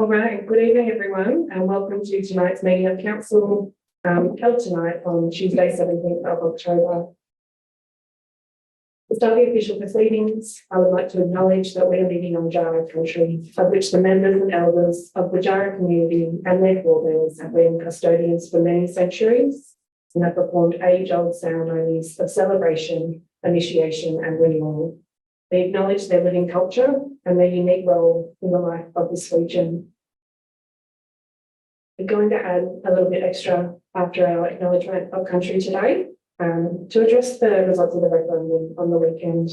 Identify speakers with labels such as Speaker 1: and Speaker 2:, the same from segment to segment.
Speaker 1: All right, good evening, everyone, and welcome to tonight's meeting of council, held tonight on Tuesday, 17th of October. To start the official proceedings, I would like to acknowledge that we are living on Jara country, of which the members and elders of the Jara community and their forebears have been custodians for many centuries and have performed age-old ceremonies of celebration, initiation, and renewal. They acknowledge their living culture and their unique role in the life of this region. We're going to add a little bit extra after our acknowledgement of country today to address the results of the referendum on the weekend.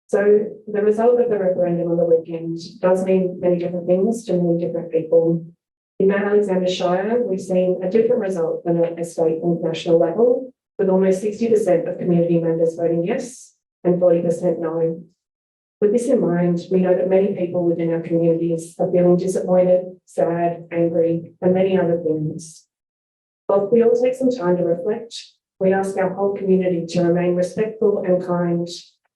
Speaker 1: So the result of the referendum on the weekend does mean many different things to many different people. In Mount Alexander Shire, we've seen a different result than at a state and national level, with almost 60% of community members voting yes and 40% no. With this in mind, we know that many people within our communities are feeling disappointed, sad, angry, and many other things. While we all take some time to reflect, we ask our whole community to remain respectful and kind,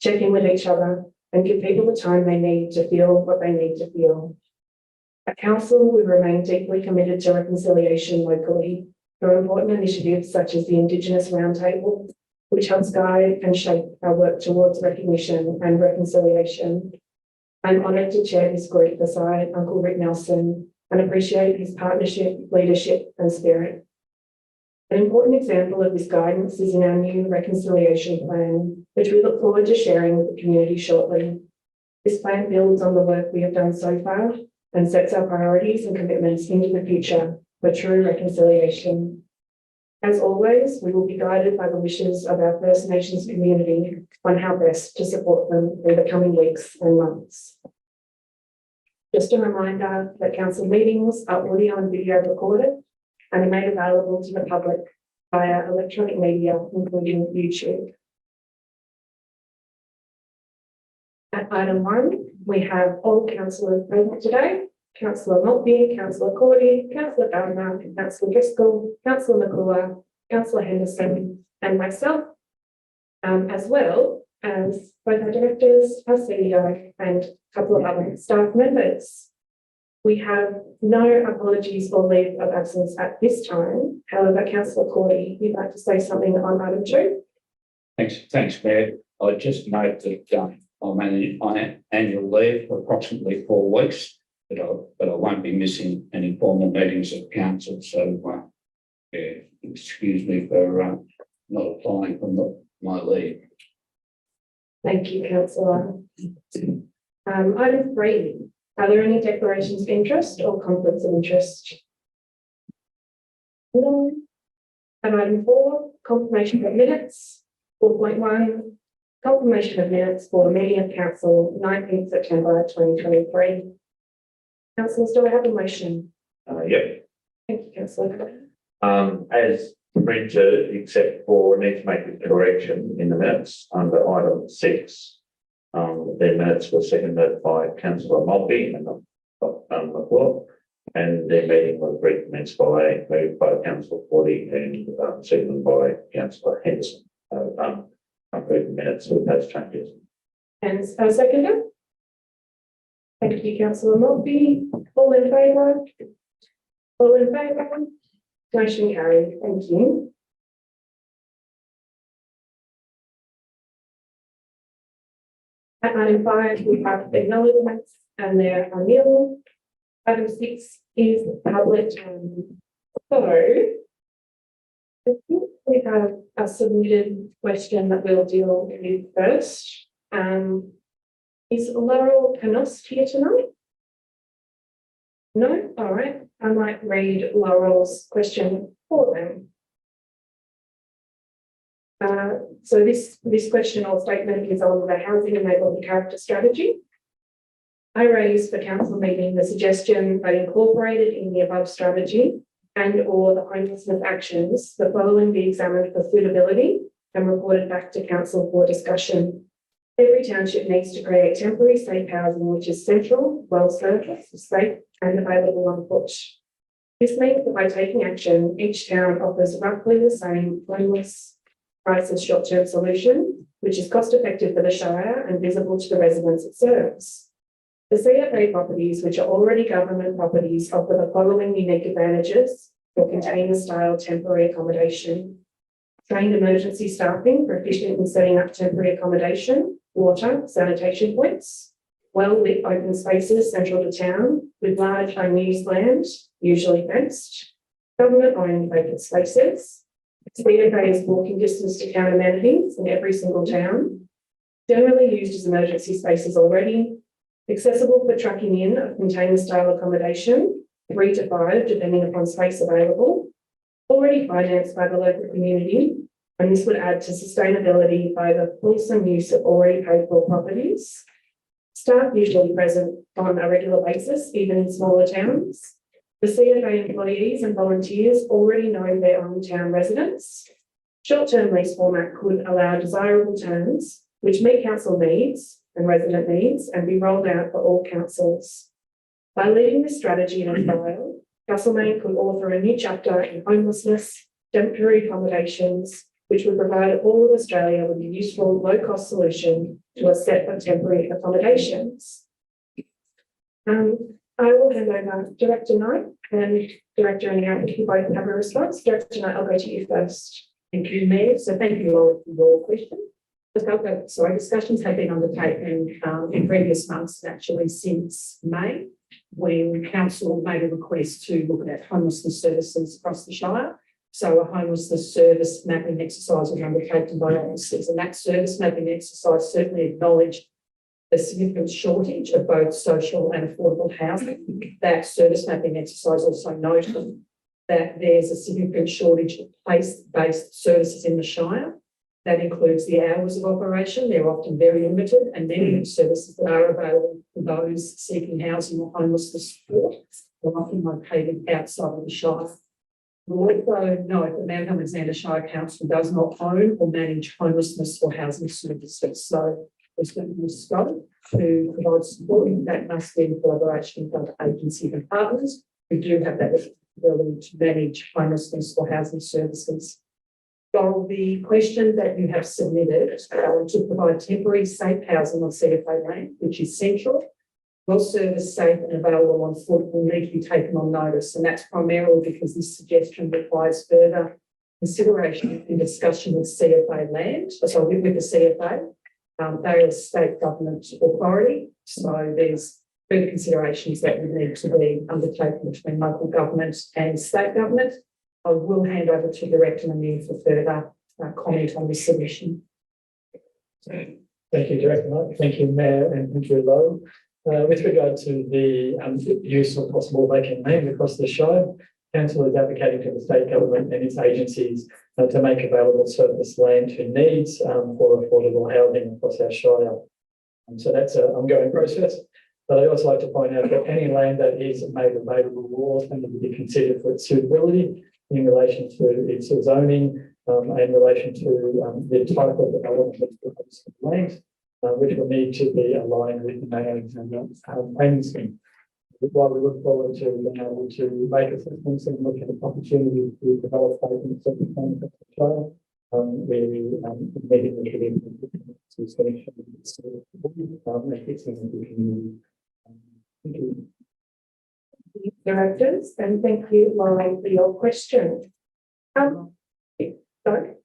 Speaker 1: check in with each other, and give people the time they need to feel what they need to feel. At Council, we remain deeply committed to reconciliation locally through important initiatives such as the Indigenous Roundtable, which helps guide and shape our work towards recognition and reconciliation. I'm honoured to chair this group beside Uncle Rick Nelson and appreciate his partnership, leadership and spirit. An important example of this guidance is in our new reconciliation plan, which we look forward to sharing with the community shortly. This plan builds on the work we have done so far and sets our priorities and commitments into the future for true reconciliation. As always, we will be guided by the wishes of our First Nations community on how best to support them in the coming weeks and months. Just a reminder that council meetings are audio and video recorded and are made available to the public via electronic media, including YouTube. At item 1, we have all councillors present today. Councillor Maltby, Councillor Cordy, Councillor Gardner, Councillor Driscoll, Councillor McClure, Councillor Henderson, and myself, as well as both our directors, our CEO, and a couple of other staff members. We have no apologies or leave of absence at this time. However, Councillor Cordy, you'd like to say something on item 2?
Speaker 2: Thanks, Mayor. I just note that I'm on annual leave for approximately 4 weeks. But I won't be missing any formal meetings of council, so excuse me for not applying for my leave.
Speaker 1: Thank you, Councillor. Item 3, are there any declarations of interest or conflicts of interest? No. And item 4, confirmation of minutes. 4.1, confirmation of minutes for the meeting of council 19th September 2023. Councillors, do I have a motion?
Speaker 3: Yep.
Speaker 1: Thank you, Councillor.
Speaker 3: As printed, except for we need to make a correction in the minutes under item 6. The minutes were seconded by Councillor Maltby and McClure, and their meeting was recommenced moved by Councillor Cordy and seconded by Councillor Henderson. I've read the minutes with those changes.
Speaker 1: And a seconder? Thank you, Councillor Maltby. All in favour? All in favour? Motion carried. Thank you. At item 5, we have acknowledgements and there are nil. Item 6 is public. So I think we have a submitted question that we'll deal with first. Is Laurel Canost here tonight? No? All right. I might read Laurel's question for them. So this question or statement is on the Housing and Neighbourhood Character Strategy. I raised for council meeting the suggestion that incorporated in the above strategy and or the homelessness actions, the following be examined for suitability and reported back to council for discussion. Every township needs to create temporary safe housing which is central, well serviced, safe and available on foot. This means that by taking action, each town offers roughly the same homeless crisis short-term solution, which is cost effective for the Shire and visible to the residents it serves. The CFA properties, which are already government properties, offer the following unique advantages for container-style temporary accommodation: trained emergency staffing proficient in setting up temporary accommodation, water, sanitation points, well-lit open spaces central to town with large unused land, usually fenced, government-owned vacant spaces. CFA is walking distance to town amenities in every single town, generally used as emergency spaces already, accessible for trucking in of container-style accommodation, 3 to 5, depending upon space available, already financed by the local community, and this would add to sustainability by the fulsome use of already paid for properties. Staff usually present on a regular basis, even in smaller towns. The CFA employees and volunteers already know their own town residents. Short-term lease format could allow desirable terms which meet council needs and resident needs and be rolled out for all councils. By leading this strategy in a trial, Castlemaine could author a new chapter in homelessness, temporary accommodations, which would provide all of Australia with a useful, low-cost solution to a set of temporary accommodations. I will hand over Director Knight and Director Eniac, if you both have a response. Director Knight, I'll go to you first.
Speaker 4: Thank you, Mayor. So thank you all for your question. Discussions have been undertaken in previous months, actually since May, when Council made a request to look at homelessness services across the Shire. So a homelessness service mapping exercise was undertaken by officers, and that service mapping exercise certainly acknowledged the significant shortage of both social and affordable housing. That service mapping exercise also noted that there's a significant shortage of place-based services in the Shire. That includes the hours of operation. They're often very limited, and many of the services that are available for those seeking housing or homelessness support are often located outside of the Shire. We also note that Mount Alexander Shire Council does not own or manage homelessness or housing services. So there's going to be scope to provide support that must be in collaboration with other agencies and partners who do have that ability to manage homelessness or housing services. So the question that you have submitted to provide temporary safe housing on CFA land, which is central, well serviced, safe and available on foot, will need to be taken on notice. And that's primarily because this suggestion requires further consideration and discussion with CFA land, with the CFA. They are a state government authority, so there's further considerations that would need to be undertaken between local government and state government. I will hand over to Director Namir for further comment on this submission.
Speaker 5: Thank you, Director Knight. Thank you, Mayor, and thank you, Lo. With regard to the use of possible vacant land across the Shire, Council is advocating to the state government and its agencies to make available surplus land to needs for affordable housing across our Shire. So that's an ongoing process. But I'd also like to point out that any land that is made available will also need to be considered for its suitability in relation to its zoning and in relation to the type of development of land, which will need to be aligned with the Mount Alexander planning scheme. While we look forward to being able to make assessments and look at opportunities to develop vacant certain plans for the Shire, we immediately get into to selection and fixing the community. Thank you.
Speaker 1: Directors, and thank you, Lauren, for your question. Sorry.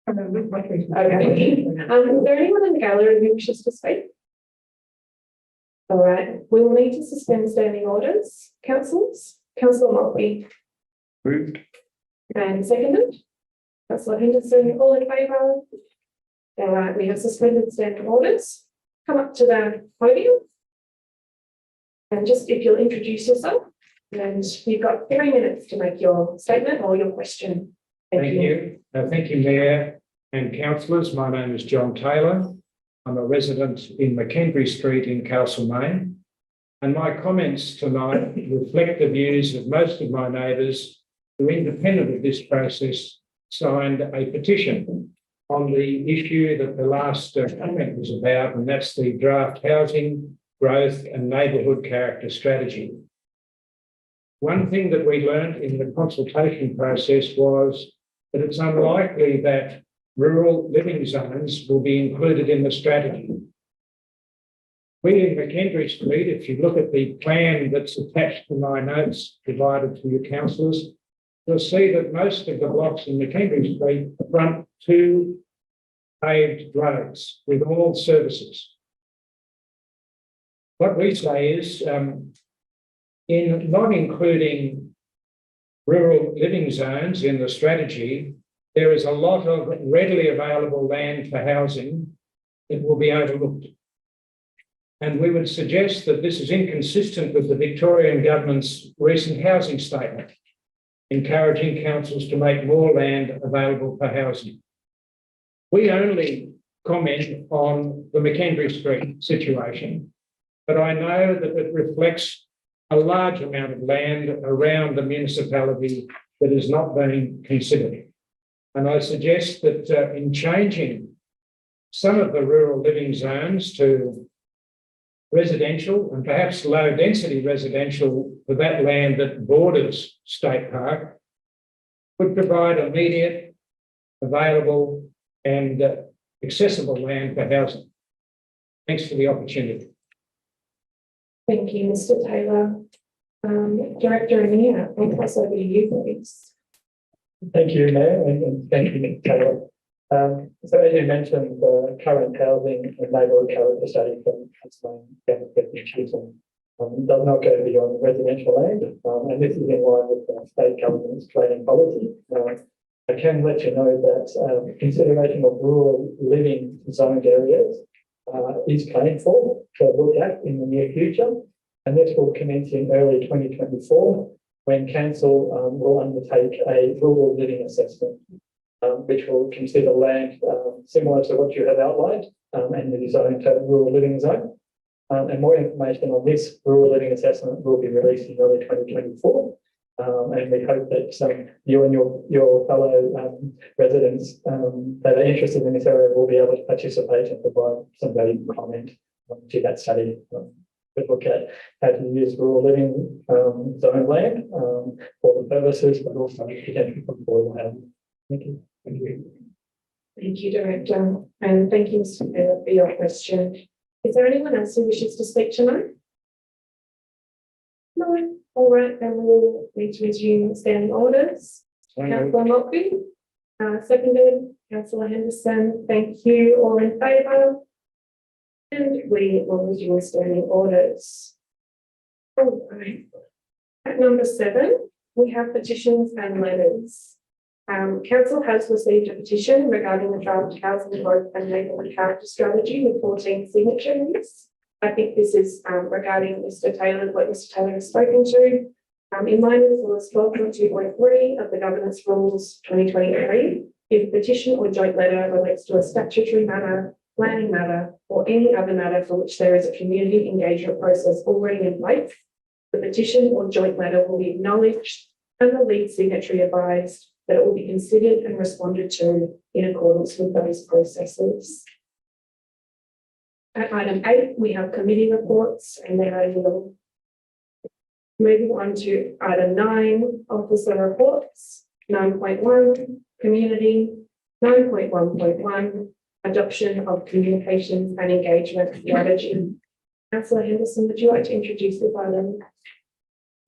Speaker 1: Okay. Is there anyone in the gallery who wishes to speak? All right. We will need to suspend standing orders. Councillors, Councillor Motley.
Speaker 2: Moved.
Speaker 1: And seconded. Councillor Henderson, all in favour? All right. We have suspended standing orders. Come up to the podium. And just if you'll introduce yourself, and you've got 3 minutes to make your statement or your question.
Speaker 6: Thank you. Thank you, Mayor and councillors. My name is John Taylor. I'm a resident in McKendry Street in Castlemaine, and my comments tonight reflect the views of most of my neighbours who, independent of this process, signed a petition on the issue that the last comment was about, and that's the draft housing growth and neighbourhood character strategy. One thing that we learned in the consultation process was that it's unlikely that rural living zones will be included in the strategy. We in McKendree Street, if you look at the plan that's attached to my notes provided to your councillors, you'll see that most of the blocks in McKendree Street front two paved roads with all services. What we say is, in not including rural living zones in the strategy, there is a lot of readily available land for housing that will be overlooked. And we would suggest that this is inconsistent with the Victorian government's recent housing statement, encouraging councils to make more land available for housing. We only comment on the McKendree Street situation, but I know that it reflects a large amount of land around the municipality that is not being considered. And I suggest that in changing some of the rural living zones to residential and perhaps low density residential for that land that borders State Park would provide immediate, available and accessible land for housing. Thanks for the opportunity.
Speaker 1: Thank you, Mr. Taylor. Director Amir, I'll pass over to you, please.
Speaker 5: Thank you, Mayor, and thank you, Mr. Taylor. So as you mentioned, the current housing and neighbourhood character study from Tasmanian does not go beyond residential land, and this is in line with the state government's planning policy. I can let you know that consideration of rural living zoned areas is planned for to look at in the near future, and this will commence in early 2024 when council will undertake a rural living assessment, which will consider land similar to what you have outlined and the design to rural living zone. And more information on this rural living assessment will be released in early 2024. And we hope that you and your fellow residents that are interested in this area will be able to participate and provide some valuable comment to that study. We look at how to use rural living zone land for the purposes, but also potentially for affordable housing. Thank you. Thank you.
Speaker 1: Thank you, Director, and thank you, Mr. Taylor, for your question. Is there anyone else who wishes to speak tonight? No. All right, then we'll need to resume standing orders. Councillor Maltby, seconded. Councillor Henderson, thank you. All in favour? And we will resume standing orders. All right. At number 7, we have petitions and letters. Council has received a petition regarding the draft housing growth and neighbourhood character strategy with 14 signatures. I think this is regarding Mr. Taylor, what Mr. Taylor has spoken to. In line with clause 12.2.3 of the Governance Rules 2023, if a petition or joint letter relates to a statutory matter, planning matter, or any other matter for which there is a community engagement process already in place, the petition or joint letter will be acknowledged and the lead signatory advised that it will be considered and responded to in accordance with those processes. At item 8, we have committee reports, and then I will moving on to item 9, officer reports, 9.1, community, 9.1.1, adoption of communications and engagement strategy. Councillor Henderson, would you like to introduce this item?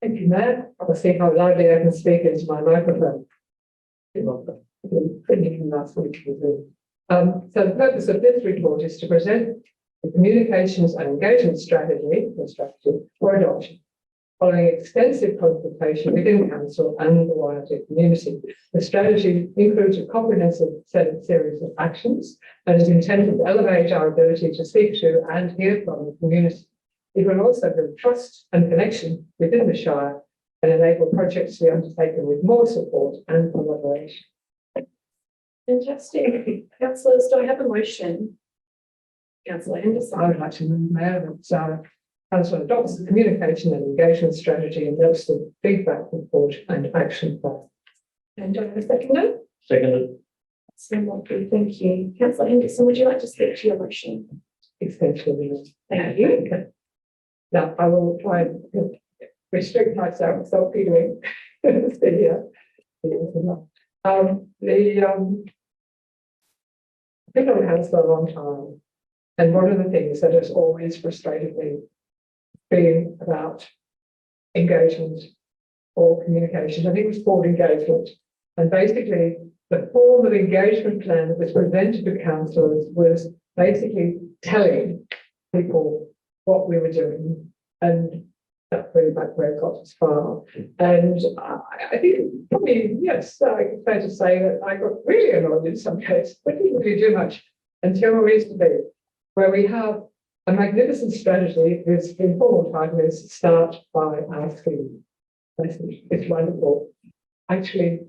Speaker 7: Thank you, Matt. I think I would like to open speak into my microphone. So the purpose of this report is to present the communications and engagement strategy for adoption. Following extensive consultation within council and the wider community, the strategy includes a comprehensive series of actions and is intended to elevate our ability to speak to and hear from the community. It will also build trust and connection within the Shire and enable projects to be undertaken with more support and collaboration.
Speaker 1: Fantastic. Councillors, do I have a motion? Councillor Henderson.
Speaker 7: I would like to move, Mayor, that Council adopts the communication and engagement strategy and notes the feedback report and action plan.
Speaker 1: And do I have a seconder?
Speaker 3: Seconded.
Speaker 1: Thank you. Councillor Henderson, would you like to speak to your motion?
Speaker 7: Essentially,
Speaker 1: Thank you.
Speaker 7: now I will try and restrict myself, stop doing I've been on council for a long time, And one of the things that has always frustrated me been about engagement or communication. I think it was called engagement. And basically, the form of engagement plan that was presented to councillors was basically telling people what we were doing. And that's really back where it got as far. And I think probably, yes, it's fair to say that I got really annoyed in some cases, but didn't really do much until recently, where we have a magnificent strategy whose informal title is Start by Asking. It's wonderful. Actually,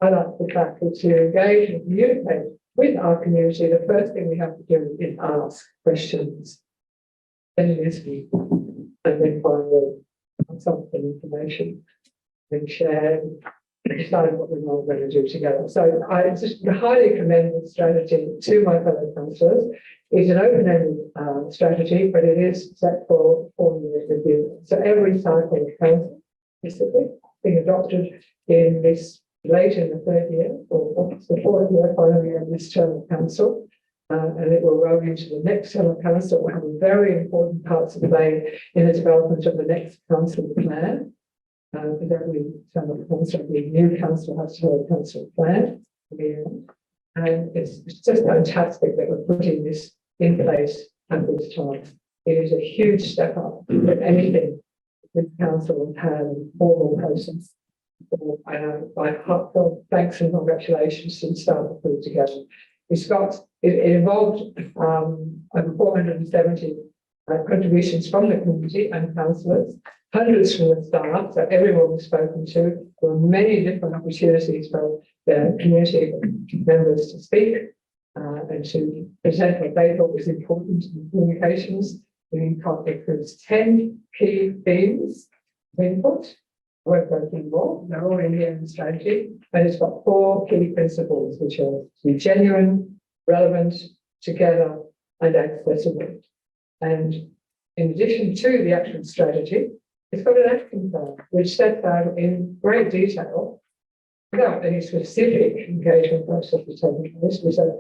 Speaker 7: I like the fact that to engage and communicate with our community, the first thing we have to do is ask questions. Then listen, and then finally some information and share and decide what we're all going to do together. So I just highly commend the strategy to my fellow councillors. It's an open-ended strategy, but it is set for 4-year review. So every cycle of council is being adopted in this late in the third year, or the 4th year, final year of this term of council. And it will roll into the next term of council. It will have a very important part to play in the development of the next council plan. With every term of council, the new council has to have a council plan. And it's just fantastic that we're putting this in place at this time. It is a huge step up from anything this council has had in formal process. My heartfelt thanks and congratulations to the staff who put it together. It involved over 470 contributions from the community and councillors, hundreds from the staff, so everyone was spoken to. There were many different opportunities for the community members to speak and to present what they thought was important in communications. It includes 10 key themes of input. I won't go through more, they're all in here in the strategy, and it's got 4 key principles, which are to be genuine, relevant, together, and accessible. And in addition to the action strategy, it's got an action plan, which sets out in great detail, without any specific engagement process taking place, we said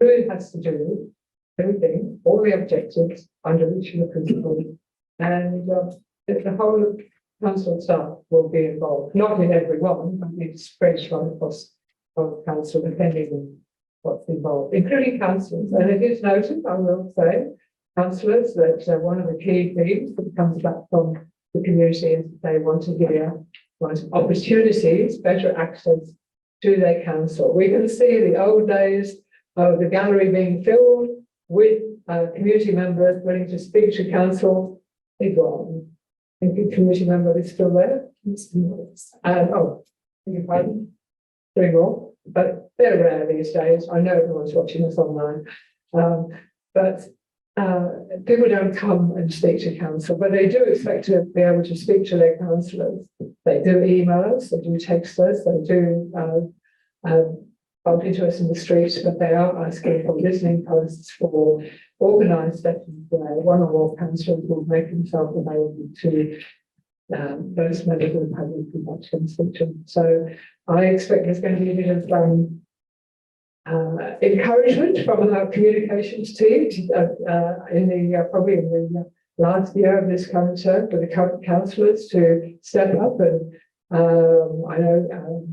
Speaker 7: who it has to do, everything, all the objectives under each of the principles, and the whole council staff will be involved, not in every one, but it spreads right across the council, depending on what's involved, including councillors. And it is noted, I will say, councillors, that one of the key themes that comes back from the community is they want to hear opportunities, better access to their council. We can see the old days of the gallery being filled with community members willing to speak to council. They've gone. I think the community member is still there. Oh, beg your pardon. 3 more, but they're rare these days. I know everyone's watching us online, but people don't come and speak to council, but they do expect to be able to speak to their councillors. They do email us, they do text us, they do bump into us in the streets, but they are asking for listening posts, for organised sessions where one or more councillors will make themselves available to those members of the public who want to speak to them. So I expect there's going to be a bit of encouragement from our communications team probably in the last year of this current term for the current councillors to step up. And I know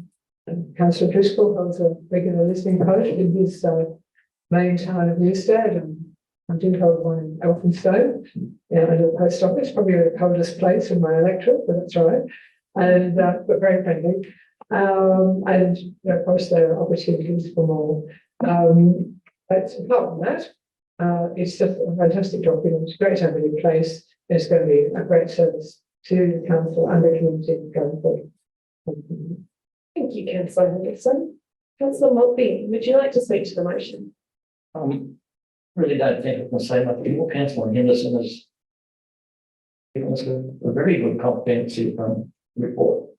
Speaker 7: Councillor Driscoll holds a regular listening post in his main town of Newstead, and I do hold one in Elphinstone, at the post office, probably the coldest place in my electorate, but that's all right. And but very friendly. And of course there are opportunities for more. But apart from that, it's just a fantastic document. It's great to have it in place. It's going to be a great service to the council and the community going forward.
Speaker 1: Thank you, Councillor Henderson. Councillor Maltby, would you like to speak to the motion?
Speaker 8: Really don't think I can say much more. Councillor Henderson has given us a very good comprehensive report.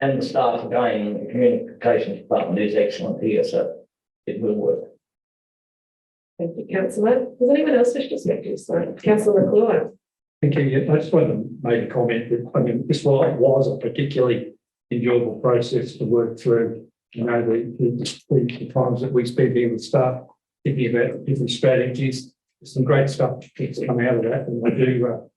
Speaker 8: And the staff again in the communications department is excellent here, so it will work.
Speaker 1: Thank you, Councillor. Does anyone else wish to speak to this? Councillor McClure.
Speaker 5: Thank you. I just wanted to make a comment that, I mean, this was a particularly enjoyable process to work through. You know, the times that we spend here with staff thinking about different strategies.
Speaker 6: some great stuff that's come out of that, and I do,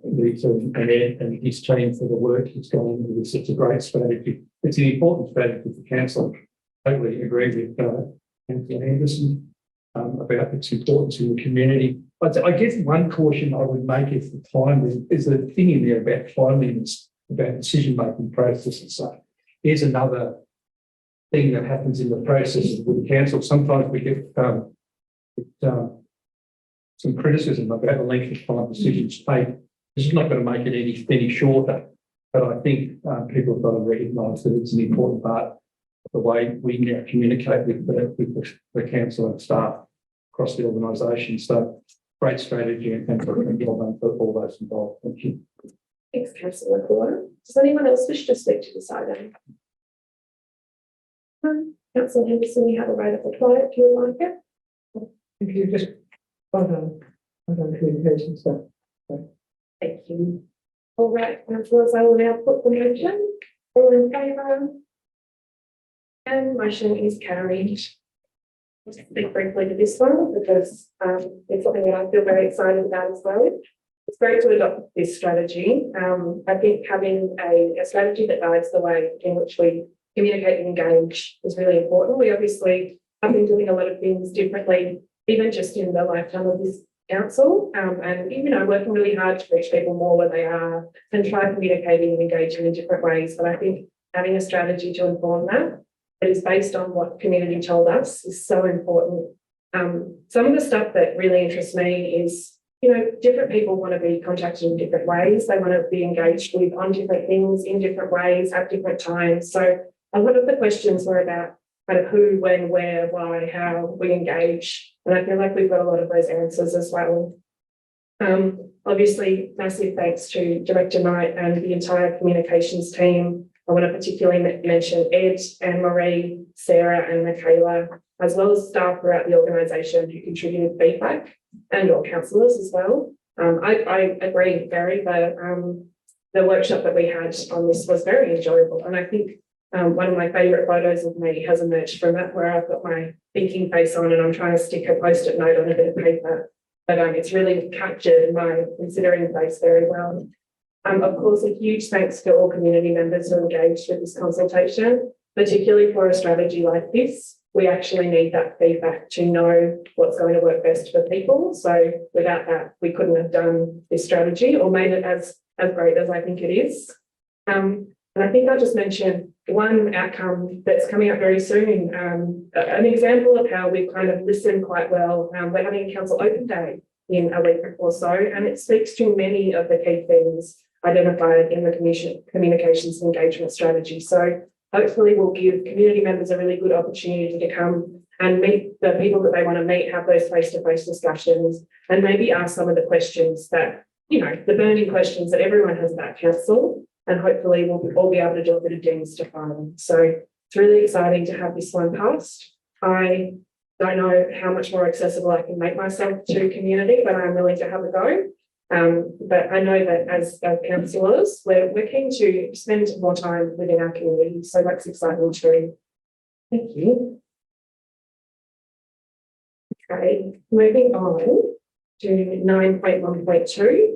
Speaker 6: Leeds and Ed and his team for the work he's gone into this. It's a great strategy. It's an important strategy for council. Totally agree with Councillor Henderson about its importance in the community. But I guess one caution I would make is the time. There's a thing in there about timeliness, about decision-making processes. So here's another thing that happens in the process with the council. Sometimes we get some criticism about the length of time decisions take. This is not going to make it any shorter, but I think people have got to recognise that it's an important part of the way we now communicate with the council and staff across the organisation. So great strategy, and thanks for all those involved. Thank you.
Speaker 1: Thanks, Councillor McClure. Does anyone else wish to speak to this item? Councillor Henderson, you have a right of reply if you would like it.
Speaker 7: If you just, well done communication stuff.
Speaker 1: Thank you. All right, councillors, I will now put the motion. All in favour? And motion is carried. I'll just speak briefly to this one because it's something that I feel very excited about as well. It's great to adopt this strategy. I think having a strategy that guides the way in which we communicate and engage is really important. We obviously have been doing a lot of things differently, even just in the lifetime of this council, and working really hard to reach people more where they are and try communicating and engaging in different ways. But I think having a strategy to inform that is based on what community told us is so important. Some of the stuff that really interests me is, different people want to be contacted in different ways. They want to be engaged with on different things in different ways at different times. So a lot of the questions were about kind of who, when, where, why, how we engage. And I feel like we've got a lot of those answers as well. Obviously, massive thanks to Director Knight and the entire communications team. I want to particularly mention Ed, Anne-Marie, Sarah and Michaela, as well as staff throughout the organisation who contributed feedback and all councillors as well. I agree, Gary, the workshop that we had on this was very enjoyable. And I think one of my favourite photos of me has emerged from that, where I've got my thinking face on and I'm trying to stick a post-it note on a bit of paper. But it's really captured my considering face very well. Of course, a huge thanks to all community members who are engaged with this consultation, particularly for a strategy like this. We actually need that feedback to know what's going to work best for people. So without that, we couldn't have done this strategy or made it as great as I think it is. And I think I'll just mention one outcome that's coming up very soon. An example of how we've kind of listened quite well. We're having a council open day in a week or so, and it speaks to many of the key things identified in the communications and engagement strategy. So hopefully we'll give community members a really good opportunity to come and meet the people that they want to meet, have those face-to-face discussions, and maybe ask some of the questions that, the burning questions that everyone has about council. And hopefully we'll all be able to do a bit of demystifying them. So it's really exciting to have this one passed. I don't know how much more accessible I can make myself to community, but I'm willing to have a go. But I know that as councillors, we're keen to spend more time within our community. So that's exciting too. Thank you. Okay, moving on to 9.1.2.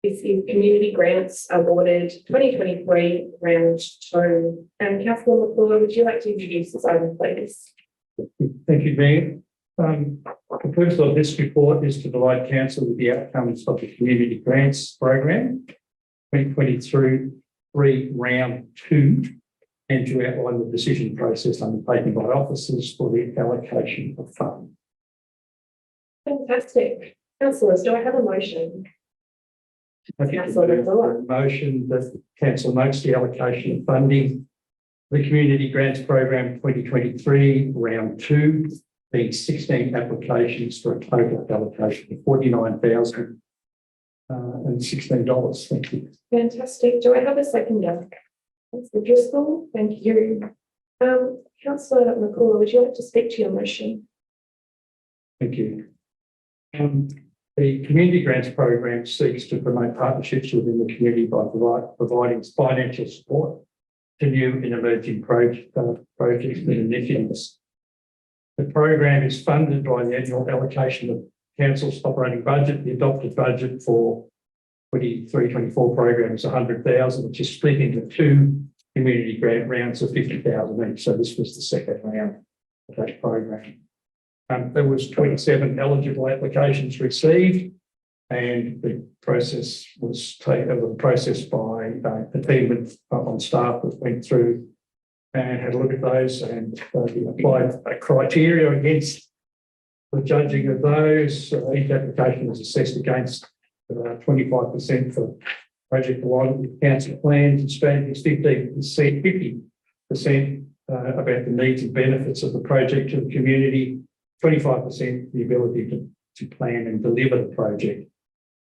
Speaker 1: This is community grants awarded 2023 round 2. And Councillor McClure, would you like to introduce this item, please?
Speaker 6: Thank you, Mayor. The purpose of this report is to provide council with the outcomes of the community grants program 2023 round 2 and to outline the decision process undertaken by officers for the allocation of funds.
Speaker 1: Fantastic. Councillors, do I have a motion?
Speaker 6: Motion that council notes the allocation of funding, the community grants program 2023 round 2, being 16 applications for a total allocation of $49,016. Thank you.
Speaker 1: Fantastic. Do I have a seconder? Councillor Driscoll, thank you. Councillor McClure, would you like to speak to your motion?
Speaker 6: Thank you. The community grants program seeks to promote partnerships within the community by providing financial support to new and emerging projects and initiatives. The program is funded by the annual allocation of council's operating budget. The adopted budget for 23-24 program is 100,000, which is split into two community grant rounds of 50,000 each. So this was the second round of that program. There was 27 eligible applications received, and the process was processed by the team on staff that went through and had a look at those and applied a criteria against the judging of those. Each application was assessed against 25% for project alignment with council plans and strategies, 50% about the needs and benefits of the project to the community, 25% the ability to plan and deliver the project,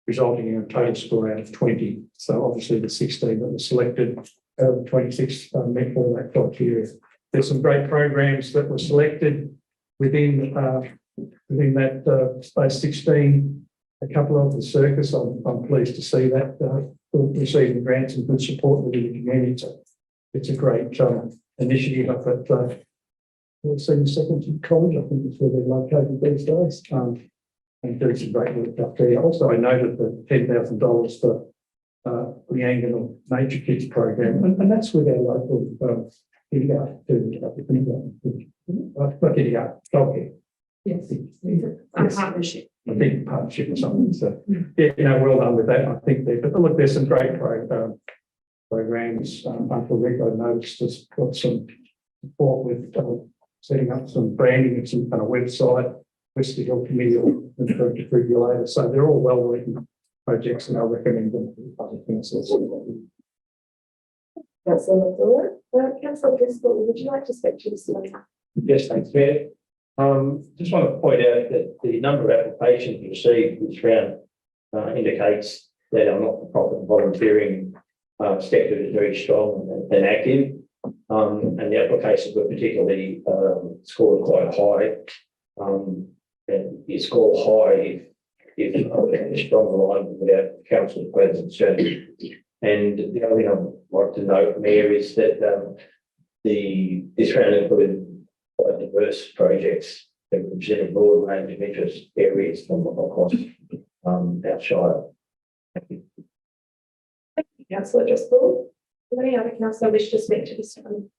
Speaker 6: resulting in a total score out of 20. So obviously the 16 that were selected out of 26 met all that criteria. There's some great programs that were selected within that those 16. A couple of the circus, I'm pleased to see that receiving grants and good support within the community. It's a great initiative up at Senior Secondary College. I think it's where they're located these days. And doing some great work up there. Also, I noted the $10,000 for the Anglian Nature Kids program, and that's with our local kindergarten, not kindergarten, childcare.
Speaker 7: Yes.
Speaker 4: Partnership.
Speaker 6: I think partnership or something. So, yeah, well done with that. I think there, but look, there's some great programs. Uncle Rick, I noticed, has got some support with setting up some branding and some kind of website. Wesley Hill Committee and Regulator. So they're all well written projects, and I'll recommend them to other councils.
Speaker 1: Councillor McClure. Councillor Driscoll, would you like to speak to this one?
Speaker 8: Yes, thanks, Mayor. Just want to point out that the number of applications received this round indicates that our not-for-profit volunteering sector is very strong and active. And the applications were particularly scored quite high. And you score high if a strong alignment with our council plans and strategy. And the other thing I'd like to note, Mayor, is that this round included quite diverse projects that represent a broad range of interest areas from across our shire. Thank you.
Speaker 1: Thank you, Councillor Driscoll. Any other councillor wish to speak to this one?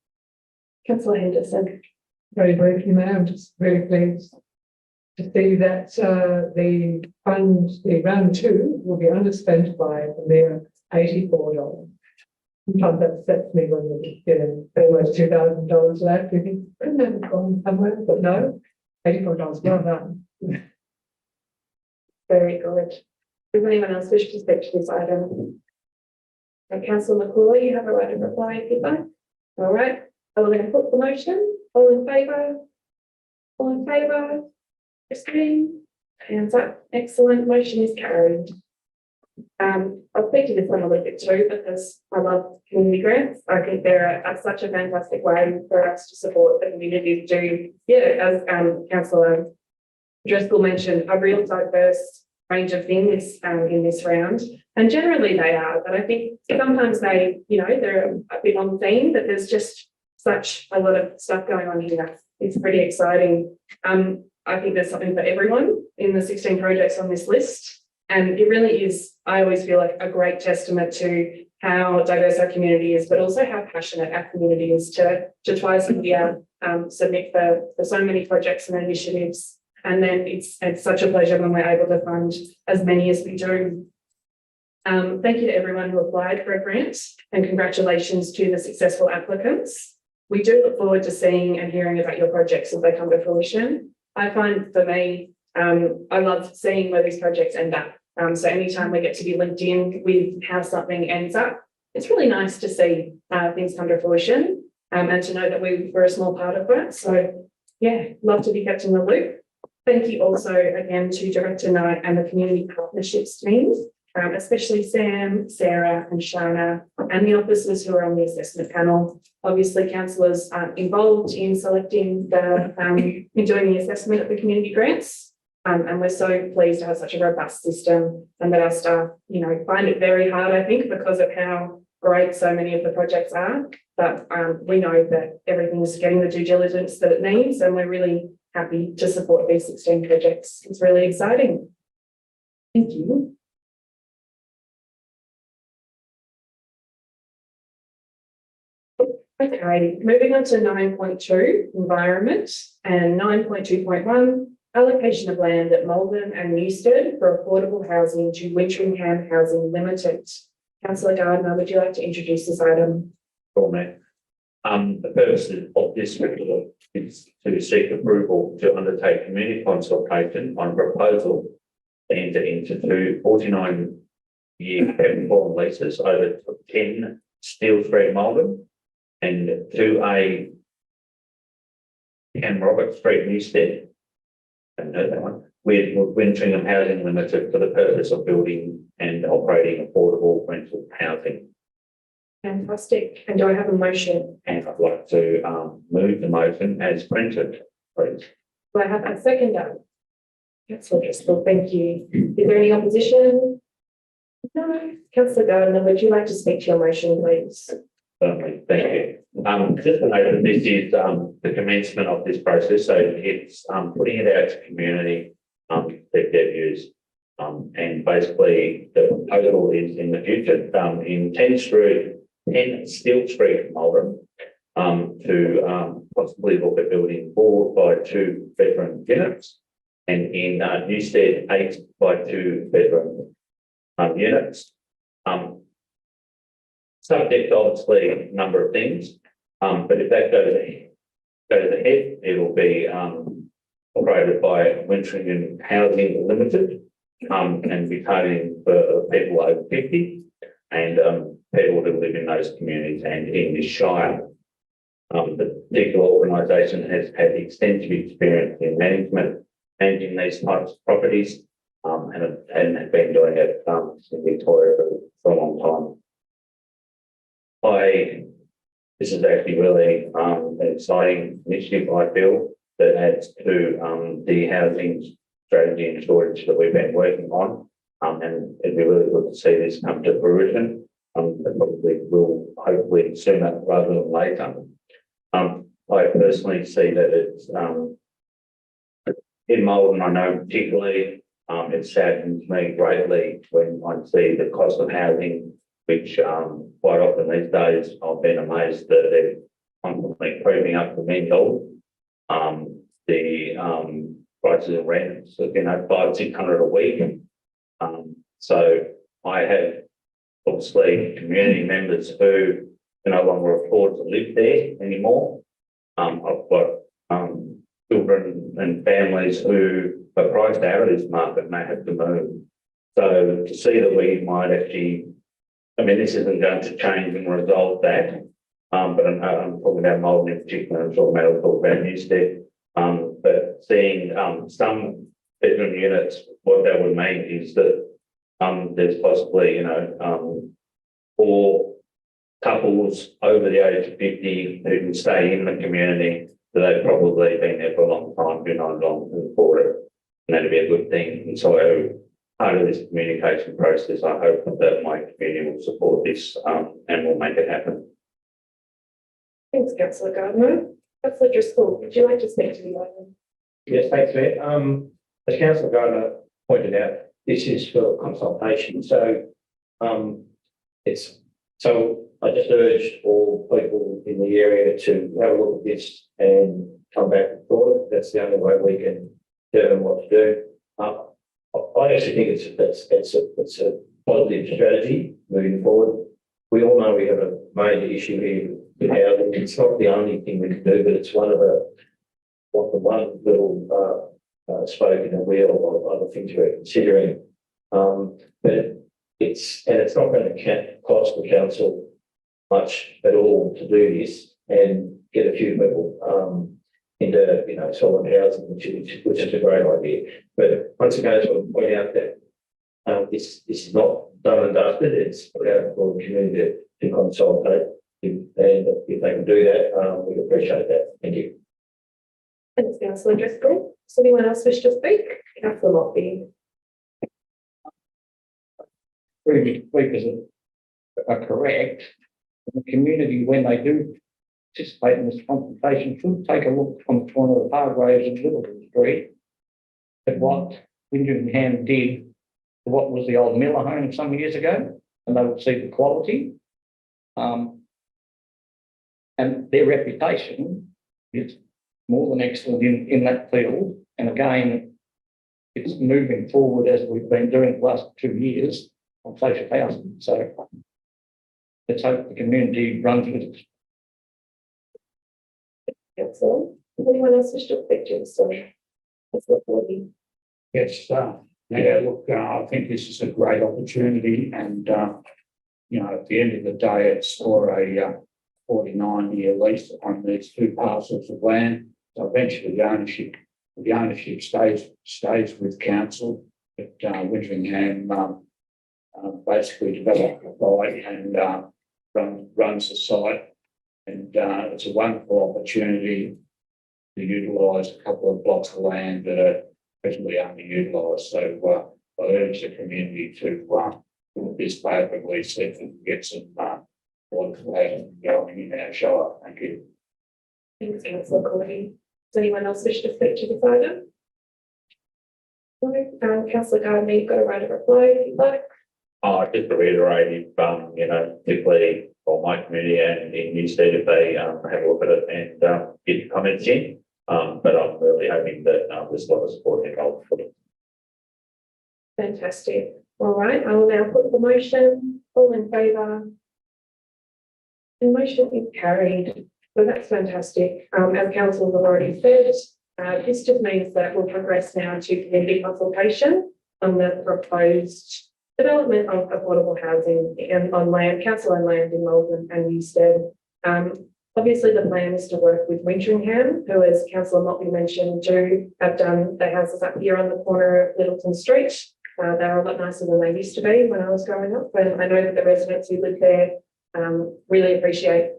Speaker 1: Councillor Henderson.
Speaker 7: Very briefly, Mayor, I'm just very pleased to see that the round two will be underspent by a mere $84. Sometimes that upsets me when you get almost $2,000 left. You think, couldn't that have gone somewhere? But no, $84, well done.
Speaker 1: Very good. Does anyone else wish to speak to this item? Councillor McClure, you have a right of reply if you'd like. All right, I'm going to put the motion. All in favour? All in favour? Abstain? Hands up. Excellent. Motion is carried. I'll speak to this one a little bit too, because I love community grants. I think they're such a fantastic way for us to support the community to do, as Councillor Driscoll mentioned, a real diverse range of things in this round. And generally they are, but I think sometimes they, they're a bit on theme, but there's just such a lot of stuff going on here. It's pretty exciting. I think there's something for everyone in the 16 projects on this list. And it really is, I always feel like a great testament to how diverse our community is, but also how passionate our community is to twice a year submit for so many projects and initiatives. And then it's such a pleasure when we're able to fund as many as we do. Thank you to everyone who applied for a grant, and congratulations to the successful applicants. We do look forward to seeing and hearing about your projects as they come to fruition. I find for me, I love seeing where these projects end up. So anytime we get to be linked in with how something ends up, it's really nice to see things come to fruition and to know that we're a small part of that. So yeah, love to be kept in the loop. Thank you also again to Director Knight and the community partnerships teams, especially Sam, Sarah and Shana, and the officers who are on the assessment panel. Obviously, councillors are involved in selecting in doing the assessment of the community grants. And we're so pleased to have such a robust system, and that our staff, find it very hard, I think, because of how great so many of the projects are. But we know that everything is getting the due diligence that it needs, and we're really happy to support these 16 projects. It's really exciting. Thank you. Okay, moving on to 9.2, environment, and 9.2.1, allocation of land at Malvern and Newstead for affordable housing to Wintringham Housing Limited. Councillor Gardner, would you like to introduce this item?
Speaker 3: For me. The purpose of this report is to seek approval to undertake community consultation on a proposal to enter into two 49-year form leases over 10 Steel Street, Malvern, and 2A 10 Robert Street, Newstead. I don't know that one. With Wintringham Housing Limited for the purpose of building and operating affordable rental housing.
Speaker 1: Fantastic. And do I have a motion?
Speaker 3: And I'd like to move the motion as printed, please.
Speaker 1: Do I have a seconder? Councillor Driscoll, thank you. Is there any opposition? No. Councillor Gardner, would you like to speak to your motion, please?
Speaker 3: Certainly, thank you. Just to note that this is the commencement of this process, so it's putting it out to community, their views. And basically the proposal is in the future, in 10 Steel Street, Malvern, to possibly look at building 4 by 2 bedroom units, and in Newstead 8 by 2 bedroom units. Subject to obviously a number of things, but if that goes ahead, it will be operated by Wintringham Housing Limited, and be targeting for people over 50 and people that live in those communities and in this shire. The particular organisation has had extensive experience in management and in these types of properties, and have been doing it in Victoria for a long time. This is actually really an exciting initiative, I feel, that adds to the housing strategy and storage that we've been working on. And it'd be really good to see this come to fruition. It probably will, hopefully sooner rather than later. I personally see that it's in Malvern, I know particularly, it saddens me greatly when I see the cost of housing, which quite often these days I've been amazed that they're constantly creeping up to $1 million. The prices of rent, so, $500-600 a week. So I have obviously community members who can no longer afford to live there anymore. I've got children and families who are priced out of this market and they have to move. So to see that we might actually, this isn't going to change and resolve that, but I'm talking about Malvern in particular, I'm talking about Newstead. But seeing some bedroom units, what that would mean is that there's possibly, 4 couples over the age of 50 who can stay in the community, so they've probably been there for a long time, do not long to afford it, and that'd be a good thing. And so part of this communication process, I hope that my community will support this and will make it happen.
Speaker 1: Thanks, Councillor Gardner. Councillor Driscoll, would you like to speak to the item?
Speaker 8: Yes, thanks, Mayor. As Councillor Gardner pointed out, this is for consultation. So I just urge all people in the area to have a look at this and come back and forward. That's the only way we can determine what to do. I actually think it's a positive strategy moving forward. We all know we have a major issue here with housing. It's not the only thing we can do, but it's one little spoke in the wheel of other things we're considering. But it's not going to cost the council much at all to do this and get a few people into solid housing, which is a great idea. But once again, I just want to point out that this is not done and dusted. It's put out for the community to consolidate, and if they can do that, we appreciate that. Thank you.
Speaker 1: Thanks, Councillor Driscoll. Does anyone else wish to speak? Councillor Lockby.
Speaker 6: Previous speakers are correct. The community, when they do
Speaker 8: participate in this consultation should take a look from the corner of Hargraves and Liverpool Street at what Windringham did to what was the old Miller home some years ago, and they will see the quality. And their reputation is more than excellent in that field. And again, it's moving forward as we've been doing the last 2 years on social housing. So let's hope the community runs with it.
Speaker 1: Councillor, anyone else wish to speak to this story? Councillor Forty.
Speaker 2: Yes, yeah, look, I think this is a great opportunity and, you know, at the end of the day, it's for a 49-year lease on these 2 parcels of land. So eventually the ownership stays with council, but Winteringham basically developed the site and runs the site. And it's a wonderful opportunity to utilise a couple of blocks of land that are presently underutilised. So I urge the community to look this favourably, see if we can get some wonderful housing going in our shire. Thank you.
Speaker 1: Thanks, Councillor Cordy. Does anyone else wish to speak to this item? No, Councillor Gardner, you've got a right of reply if you'd like.
Speaker 3: Just to reiterate, if, you know, particularly for my community and in Newstead, if they have a look at it and get comments in. But I'm really hoping that there's a lot of support involved for it.
Speaker 1: Fantastic. All right, I will now put the motion. All in favour? The motion is carried. So that's fantastic. As council have already said, this just means that we'll progress now to community consultation on the proposed development of affordable housing and on land, council-owned land in Malvern and Newstead. Obviously, the plan is to work with Winteringham, who, as Councillor Motley mentioned, have done the houses up here on the corner of Littleton Street. They're a lot nicer than they used to be when I was growing up. And I know that the residents who live there really appreciate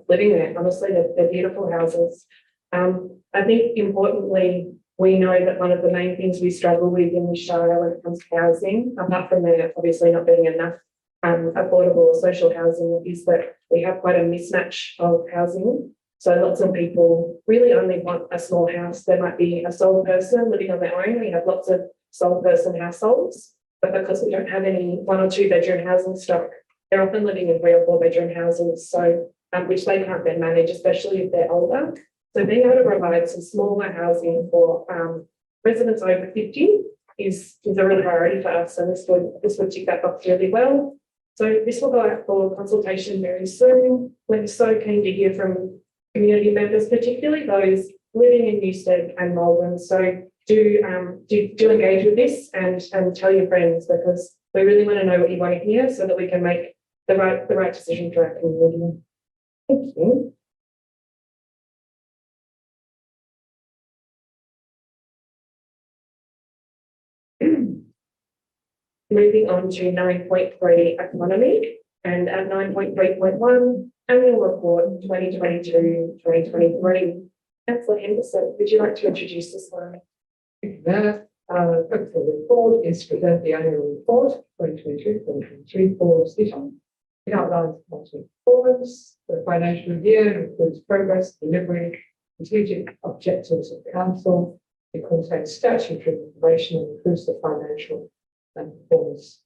Speaker 1: living there. Honestly, they're beautiful houses. I think importantly, we know that one of the main things we struggle with in the Shire when it comes to housing, apart from there obviously not being enough affordable or social housing, is that we have quite a mismatch of housing. So lots of people really only want a small house. There might be a sole person living on their own. We have lots of sole person households, but because we don't have any 1 or 2 bedroom housing stock, they're often living in 3 or 4 bedroom houses, so which they can't then manage, especially if they're older. So being able to provide some smaller housing for residents over 50 is a real priority for us, and this would tick that box really well. So this will go out for consultation very soon. We're so keen to hear from community members, particularly those living in Newstead and Malvern. So do engage with this and tell your friends, because we really want to know what you want to hear so that we can make the right decision for our community. Thank you. Moving on to 9.3 economy, and at 9.3.1 annual report 2022-2023. Councillor Henderson, would you like to introduce this one?
Speaker 7: The report is to present the annual report 2022-2023 for City. It outlines multiple performance, the financial year, includes progress, delivery, strategic objectives of the council. It contains statutory information and includes the financial and performance.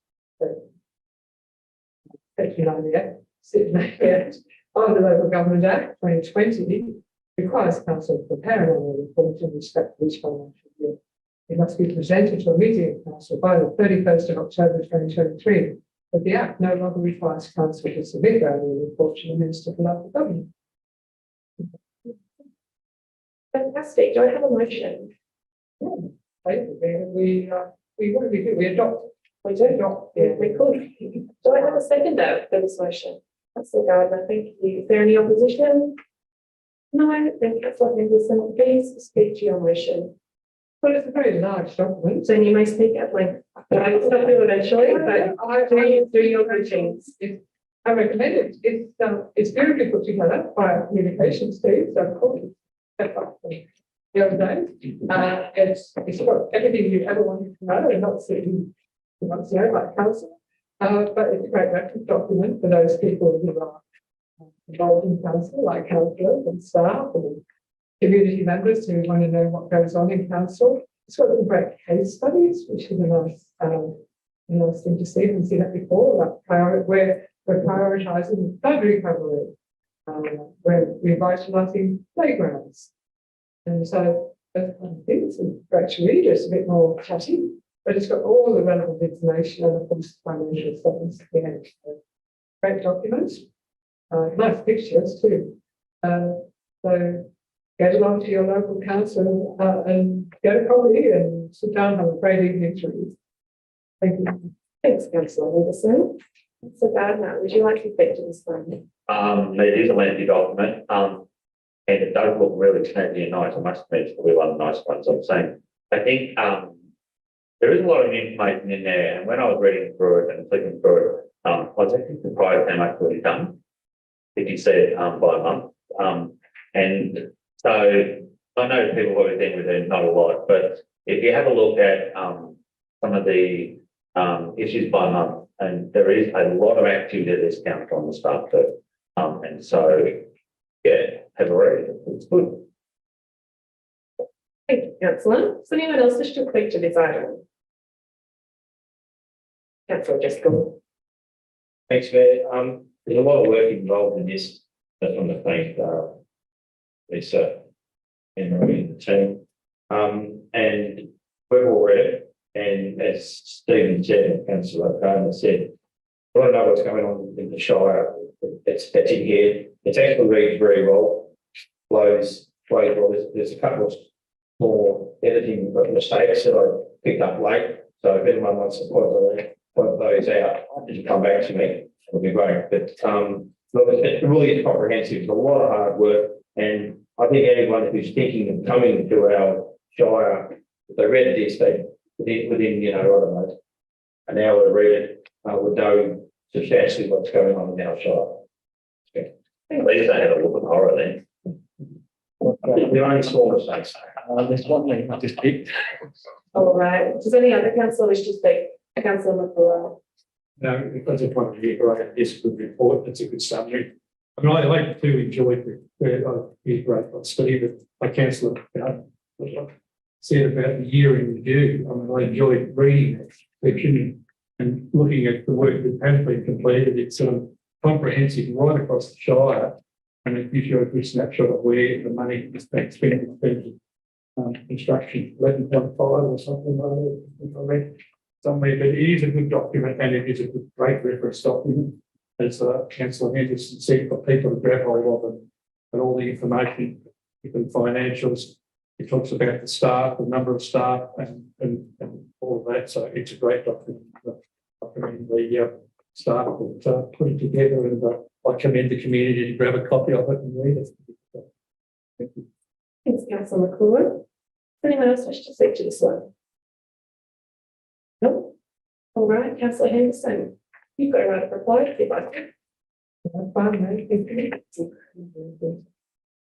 Speaker 7: Section 98 of the Local Government Act 2020 requires council to prepare an annual report in respect to each financial year. It must be presented to a meeting of council by the 31st of October 2023, but the Act no longer requires council to submit their annual report to the Minister for Local Government.
Speaker 1: Fantastic. Do I have a motion?
Speaker 7: What do? We adopt.
Speaker 1: We do. We could. Do I have a seconder for this motion? Councillor Gardner, thank you. Is there any opposition? No, then Councillor Henderson, please speak to your motion.
Speaker 7: Well, it's a very large document.
Speaker 1: So you may speak at length. I will stop you eventually, but do your routines.
Speaker 7: I recommend it. It's beautifully put together by our communications team. So cool. The other day, it's got everything you ever wanted to know, and not sitting once you know, like council. But it's a great record document for those people who are involved in council, like councillors and staff and community members who want to know what goes on in council. It's got some great case studies, which is a nice thing to see. We've seen that before, like where we're prioritising flood recovery, we're revitalising playgrounds. And so those kind of things, and great to read, it's a bit more chatty, but it's got all the relevant information and of course financial statements at the end. So, great documents, nice pictures too. So get along to your local council and get a copy and sit down and have a great evening to read. Thank you.
Speaker 1: Thanks, Councillor Henderson. So Gardner, would you like to speak to this one?
Speaker 3: It is a lengthy document, and it does look really fancy and nice. I must admit, it's probably one of the nice ones I'm saying. I think, there is a lot of information in there, and when I was reading through it and flicking through it, I was actually surprised how much we've done. If you said, by a month. And so I know people who are saying within not a lot, but if you have a look at, some of the, issues by month, and there is a lot of activity at this council on the staff too. And so, yeah, have a read. It's good.
Speaker 1: Thank you, Councillor. Does anyone else wish to speak to this item? Councillor Jessica.
Speaker 9: Thanks, Mayor. There's a lot of work involved in this. I just want to thank Lisa and Marie and the team. And we've all read it. And as Stephen said, and Councillor O'Connor said, I want to know what's going on in the Shire. That's in here. It's actually reads very well. Flows well. There's a couple of small editing mistakes that I picked up late. So if anyone wants to point those out, just come back to me. It'll be great. But look, it really is comprehensive. It's a lot of hard work, and I think anyone who's thinking of coming to our Shire, if they read this, they within I don't know, an hour to read it, would know substantially what's going on in our Shire.
Speaker 3: Please don't have a look at horror then.
Speaker 9: The only small mistakes.
Speaker 8: There's one thing I just picked.
Speaker 1: All right. Does any other councillor wish to speak? Councillor McClure.
Speaker 6: No, I just want to reiterate this good report. It's a good summary. I mean, I do enjoy the great study that my councillor said about the year in review. I mean, I enjoyed reading that section and looking at the work that has been completed. It's comprehensive right across the Shire, and it gives you a good snapshot of where the money is being spent in terms of construction, 11.5 or something like that, I read somewhere. But it is a good document, and it is a good, great reference document, as Councillor Henderson said, for people to grab hold of, and all the information, different financials. It talks about the staff, the number of staff, and all of that. So it's a great document. I recommend the staff that put it together, and I commend the community to grab a copy of it and read it. Thank you.
Speaker 1: Thanks, Councillor McClure. Does anyone else wish to speak to this one? No. All right, Councillor Henderson, you've got a right of reply if you'd like to.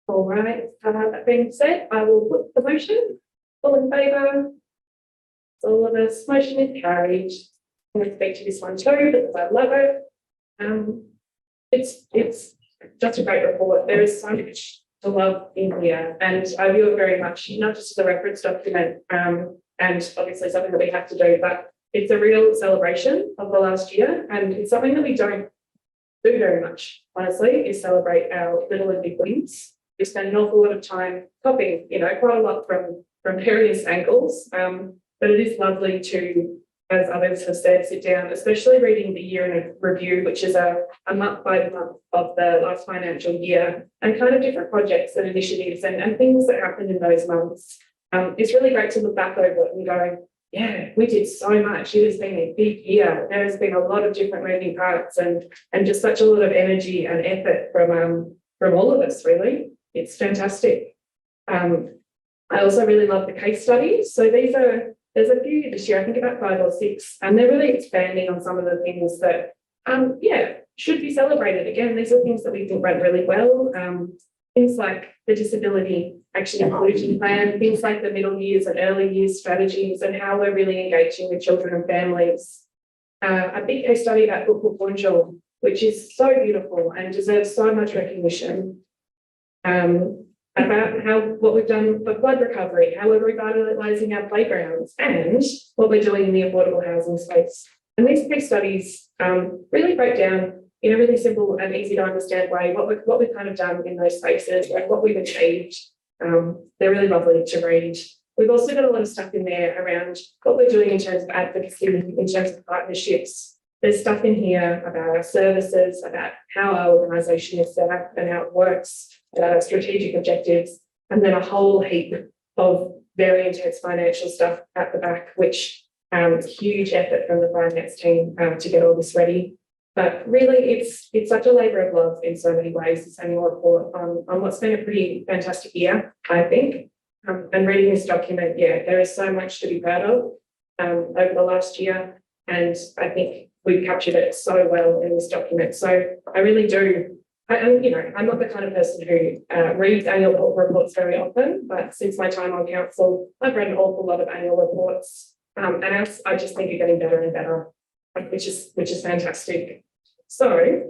Speaker 1: All right, that being said, I will put the motion. All in favour? All of us, motion is carried. I'm going to speak to this one too, because I love it. It's just a great report. There is so much to love in here, and I view it very much not just as a reference document, and obviously something that we have to do, but it's a real celebration of the last year, and it's something that we don't do very much, honestly, is celebrate our little and big wins. We spend an awful lot of time copying, quite a lot from various angles, but it is lovely to, as others have said, sit down, especially reading the year in review, which is a month by month of the last financial year, and kind of different projects and initiatives and things that happened in those months. It's really great to look back over it and go, yeah, we did so much. It has been a big year. There has been a lot of different moving parts and just such a lot of energy and effort from all of us, really. It's fantastic. I also really love the case studies. So there's a few this year, I think about 5 or 6, and they're really expanding on some of the things that, should be celebrated. Again, these are things that we think went really well. Things like the disability action inclusion plan, things like the middle years and early years strategies, and how we're really engaging with children and families. A big case study about Book Bonjour, which is so beautiful and deserves so much recognition. About what we've done for flood recovery, how we're revitalising our playgrounds, and what we're doing in the affordable housing space. And these case studies really break down in a really simple and easy to understand way what we've kind of done in those spaces and what we've achieved. They're really lovely to read. We've also got a lot of stuff in there around what we're doing in terms of advocacy, in terms of partnerships. There's stuff in here about our services, about how our organisation is set up and how it works, about our strategic objectives, and then a whole heap of very intense financial stuff at the back, which huge effort from the finance team to get all this ready. But really, it's such a labour of love in so many ways, this annual report on what's been a pretty fantastic year, I think. And reading this document, yeah, there is so much to be proud of over the last year. And I think we've captured it so well in this document. So I really do, I'm not the kind of person who reads annual reports very often, but since my time on council, I've read an awful lot of annual reports. And I just think you're getting better and better, which is fantastic. So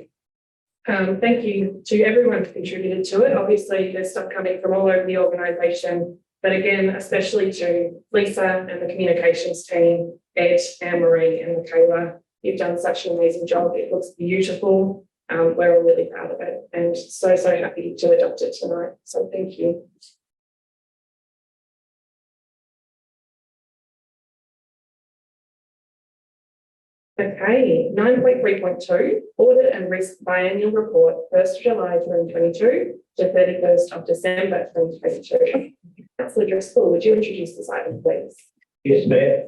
Speaker 1: thank you to everyone who contributed to it. Obviously, there's stuff coming from all over the organisation, but again, especially to Lisa and the communications team, Ed, Anne-Marie and Michaela. You've done such an amazing job. It looks beautiful. We're all really proud of it and so happy to adopt it tonight. So thank you. Okay, 9.3.2, Audit and Risk Biennial Report, 1st July 2022 to 31st of December 2022. Councillor Driscoll, would you introduce this item, please?
Speaker 9: Yes, Mayor.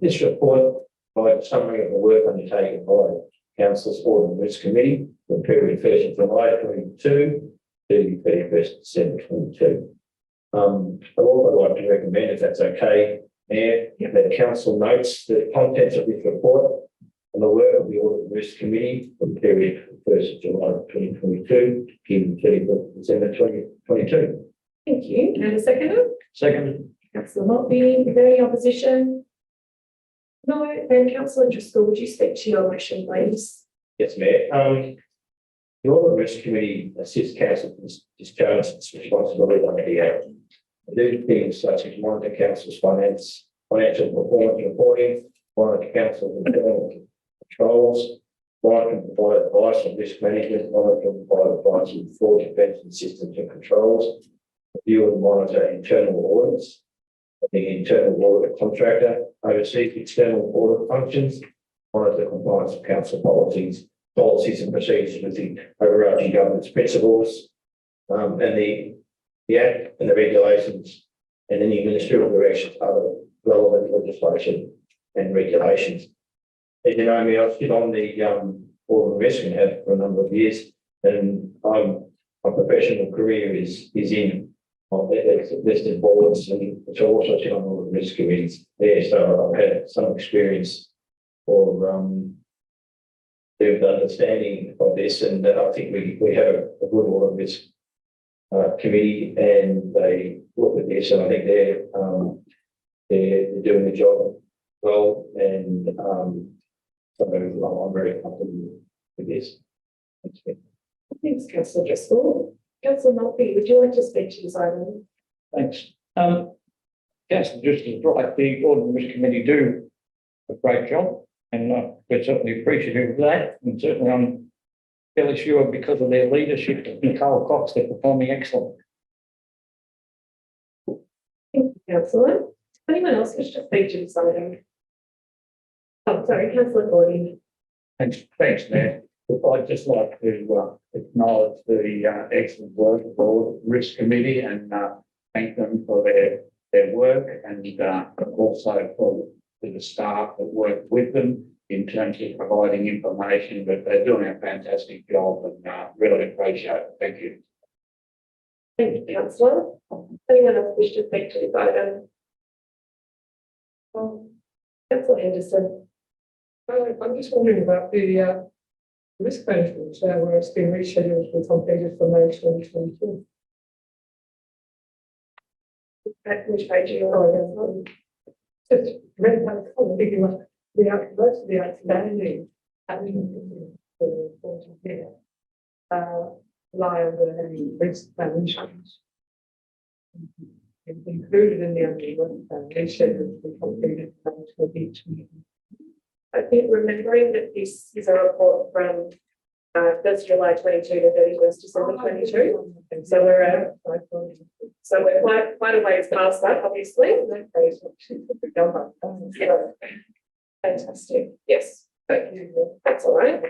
Speaker 9: This report provides a summary of the work undertaken by Council's Audit and Risk Committee for the period 1st of July 22 to 31st December 22. I'd also like to recommend, if that's okay, Mayor, that Council notes the contents of this report and the work of the Audit and Risk Committee for the period 1st of July 2022 to 31st of December 2022.
Speaker 1: Thank you. And a seconder?
Speaker 8: Second.
Speaker 1: Councillor Maltby, is there any opposition? No, then Councillor Driscoll, would you speak to your motion, please?
Speaker 9: Yes, Mayor. The Audit and Risk Committee assists Council to discharge its responsibility under the Act. They do things such as monitor Council's financial performance reporting, monitor Council's internal controls, monitor and provide advice on risk management, monitor and provide advice on fraud prevention systems and controls, review and monitor internal audits, the internal audit contractor, oversees external audit functions, monitor compliance of Council policies and procedures with the overarching governance principles, and the Act and the regulations and any ministerial directions, other relevant legislation and regulations. As you know me, I sit on the Audit and Risk and have for a number of years, and my professional career is in listed boards, and which I also sit on all the risk committees there. So I've had some experience or the understanding of this, and I think we have a good Audit and Risk committee, and they look at this, and I think they're doing the job well, and so I'm very comfortable with this. Thanks.
Speaker 1: Thanks, Councillor Driscoll. Councillor Maltby, would you like to speak to this item?
Speaker 8: Thanks. Councillor Driscoll's right. The Audit and Risk Committee do a great job, and we're certainly appreciative of that. And certainly I'm fairly sure because of their leadership of Nicole Cox, they're performing excellent.
Speaker 1: Thank you, Councillor. Does anyone else wish to speak to this item? Oh, sorry, Councillor Gordy.
Speaker 2: Thanks, Mayor. I'd just like to acknowledge the excellent work of the Audit and Risk Committee and thank them for their work, and also for the staff that work with them in terms of providing information. But they're doing a fantastic job, and really appreciate it. Thank you.
Speaker 1: Thank you, Councillor. Anyone else wish to speak to this item? Councillor Henderson.
Speaker 7: I'm just wondering about the risk management, where it's been rescheduled to be completed for May 2022.
Speaker 1: At which page are you on?
Speaker 7: Just read that, I'm thinking of the outstanding. lie under the risk plan change. It's included in the agreement, and they said that we completed for each meeting.
Speaker 1: I think remembering that this is a report from 1st July 22 to 31st December 22. So we're quite a ways past that, obviously. Fantastic. Yes, thank you. That's all right.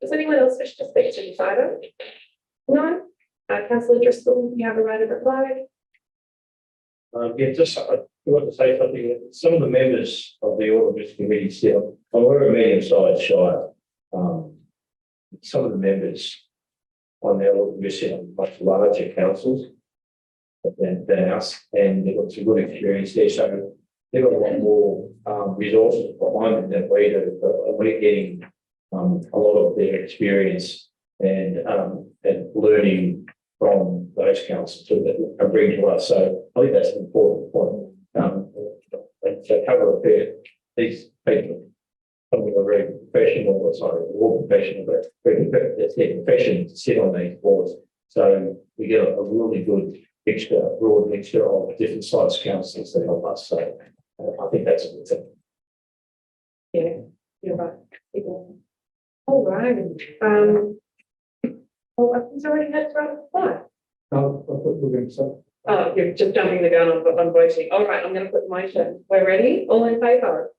Speaker 1: Does anyone else wish to speak to this item? No? Councillor Driscoll, you have a right of reply.
Speaker 9: Yeah, just, I want to say something. Some of the members of the Audit Risk Committee still, we're a medium-sized shire. Some of the members on the Audit Risk are much larger councils than us, and they've got some good experience there. So they've got a lot more resources behind them than we do, but we're getting a lot of their experience and learning from those councils that are bringing to us. So I think that's an important point. To cover a bit, these people, some of them are very professional, all professional, but it's their profession to sit on these boards. So we get a really good mixture, broad mixture of different size councils that help us. So I think that's a good thing.
Speaker 1: Yeah, you're right. All right. Well, I think already had to reply.
Speaker 6: No, I thought we were going to say.
Speaker 1: Oh, you're just jumping the gun on voting. All right, I'm going to put the motion. We're ready? All in favour?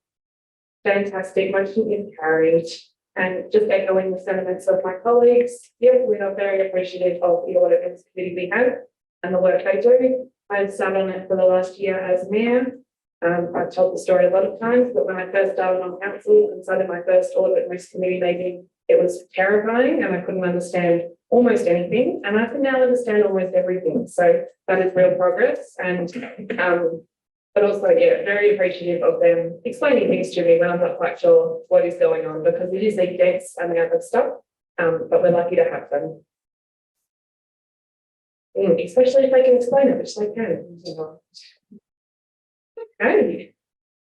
Speaker 1: Fantastic. Motion is carried. And just echoing the sentiments of my colleagues, yep, we are very appreciative of the Audit Risk Committee we have and the work they do. I've sat on it for the last year as mayor. I've told the story a lot of times, but when I first started on council and started my first Audit Risk Committee meeting, it was terrifying and I couldn't understand almost anything, and I can now understand almost everything. So that is real progress, and but also, yeah, very appreciative of them explaining things to me when I'm not quite sure what is going on, because it is a dense amount of stuff, but we're lucky to have them. Especially if they can explain it, which they can. Okay,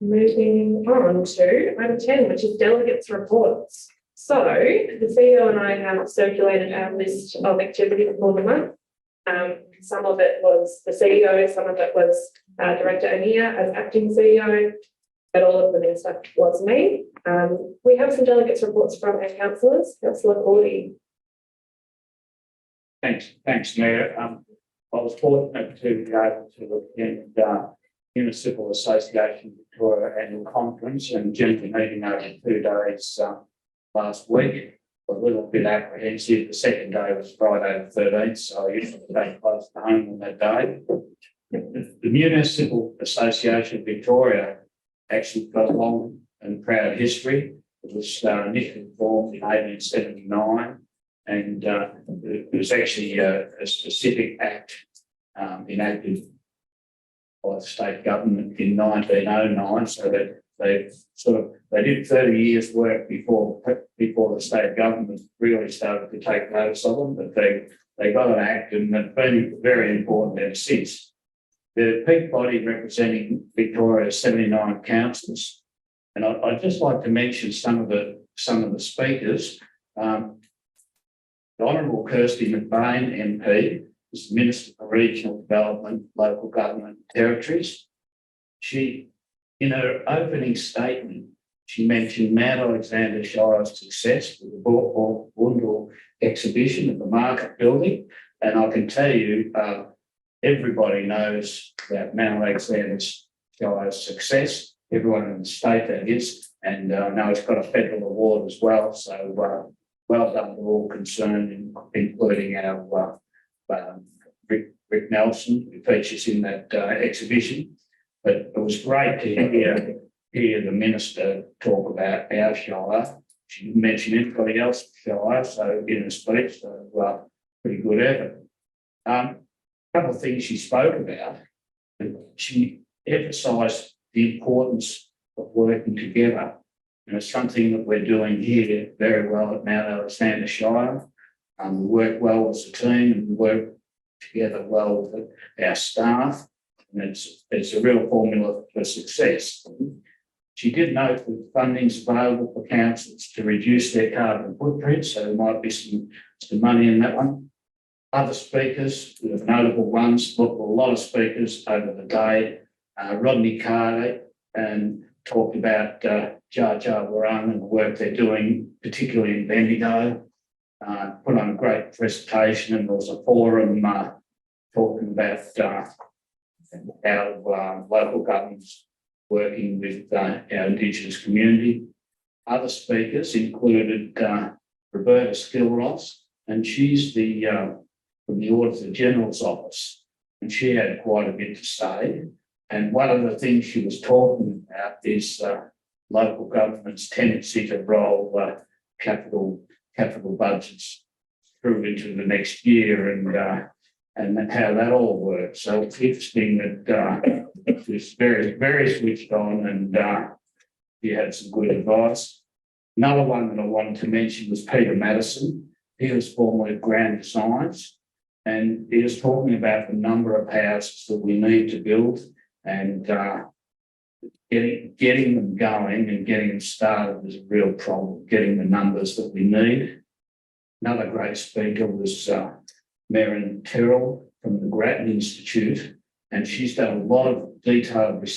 Speaker 1: moving on to item 10, which is delegates' reports. So the CEO and I have circulated our list of activities for the month. Some of it was the CEO, some of it was Director Anea as acting CEO, but all of the main stuff was me. We have some delegates' reports from our councillors. Councillor Cordy.
Speaker 2: Thanks, Mayor. I was fortunate to be able to attend Municipal Association Victoria Annual Conference and general meeting over 2 days last week. A little bit apprehensive. The second day was Friday the 13th, so I used to stay close to home on that day. The Municipal Association Victoria actually got a long and proud history. It was initially formed in 1879, and it was actually a specific act enacted by the state government in 1909, so that they did 30 years work before the state government really started to take notice of them, but they got an act, and it's been very important ever since. The peak body representing Victoria's 79 councils, and I'd just like to mention some of the speakers. The Honourable Kirsty McBain MP is the Minister for Regional Development, Local Government and Territories. She, in her opening statement, she mentioned Mount Alexander Shire's success with the Bundall exhibition at the Market Building, and I can tell you, everybody knows that Mount Alexander Shire's success. Everyone in the state that is, and now it's got a federal award as well. So well done to all concerned, including our Rick Nelson, who features in that exhibition. But it was great to hear the Minister talk about our shire. She didn't mention anybody else's shire, so in her speech, so pretty good effort. A couple of things she spoke about. She emphasised the importance of working together. And it's something that we're doing here very well at Mount Alexander Shire. We work well as a team and we work together well with our staff. And it's a real formula for success. She did note that funding is available for councils to reduce their carbon footprint, so there might be some money in that one. Other speakers, the notable ones, look, a lot of speakers over the day. Rodney Carter and talked about Jar Jar Warung and the work they're doing, particularly in Bendigo. Put on a great presentation, and there was a forum talking about how local governments working with our Indigenous community. Other speakers included Roberta Skilross, and she's from the Auditor General's office, and she had quite a bit to say. And one of the things she was talking about is local government's tendency to roll capital budgets through into the next year, and how that all works. So it's interesting that it's very switched on, and he had some good advice. Another one that I wanted to mention was Peter Madison. He was formerly of Grand Designs, and he was talking about the number of houses that we need to build, and getting them going and getting them started is a real problem, getting the numbers that we need. Another great speaker was Merrin Terrell from the Grattan Institute, and she's done a lot of detailed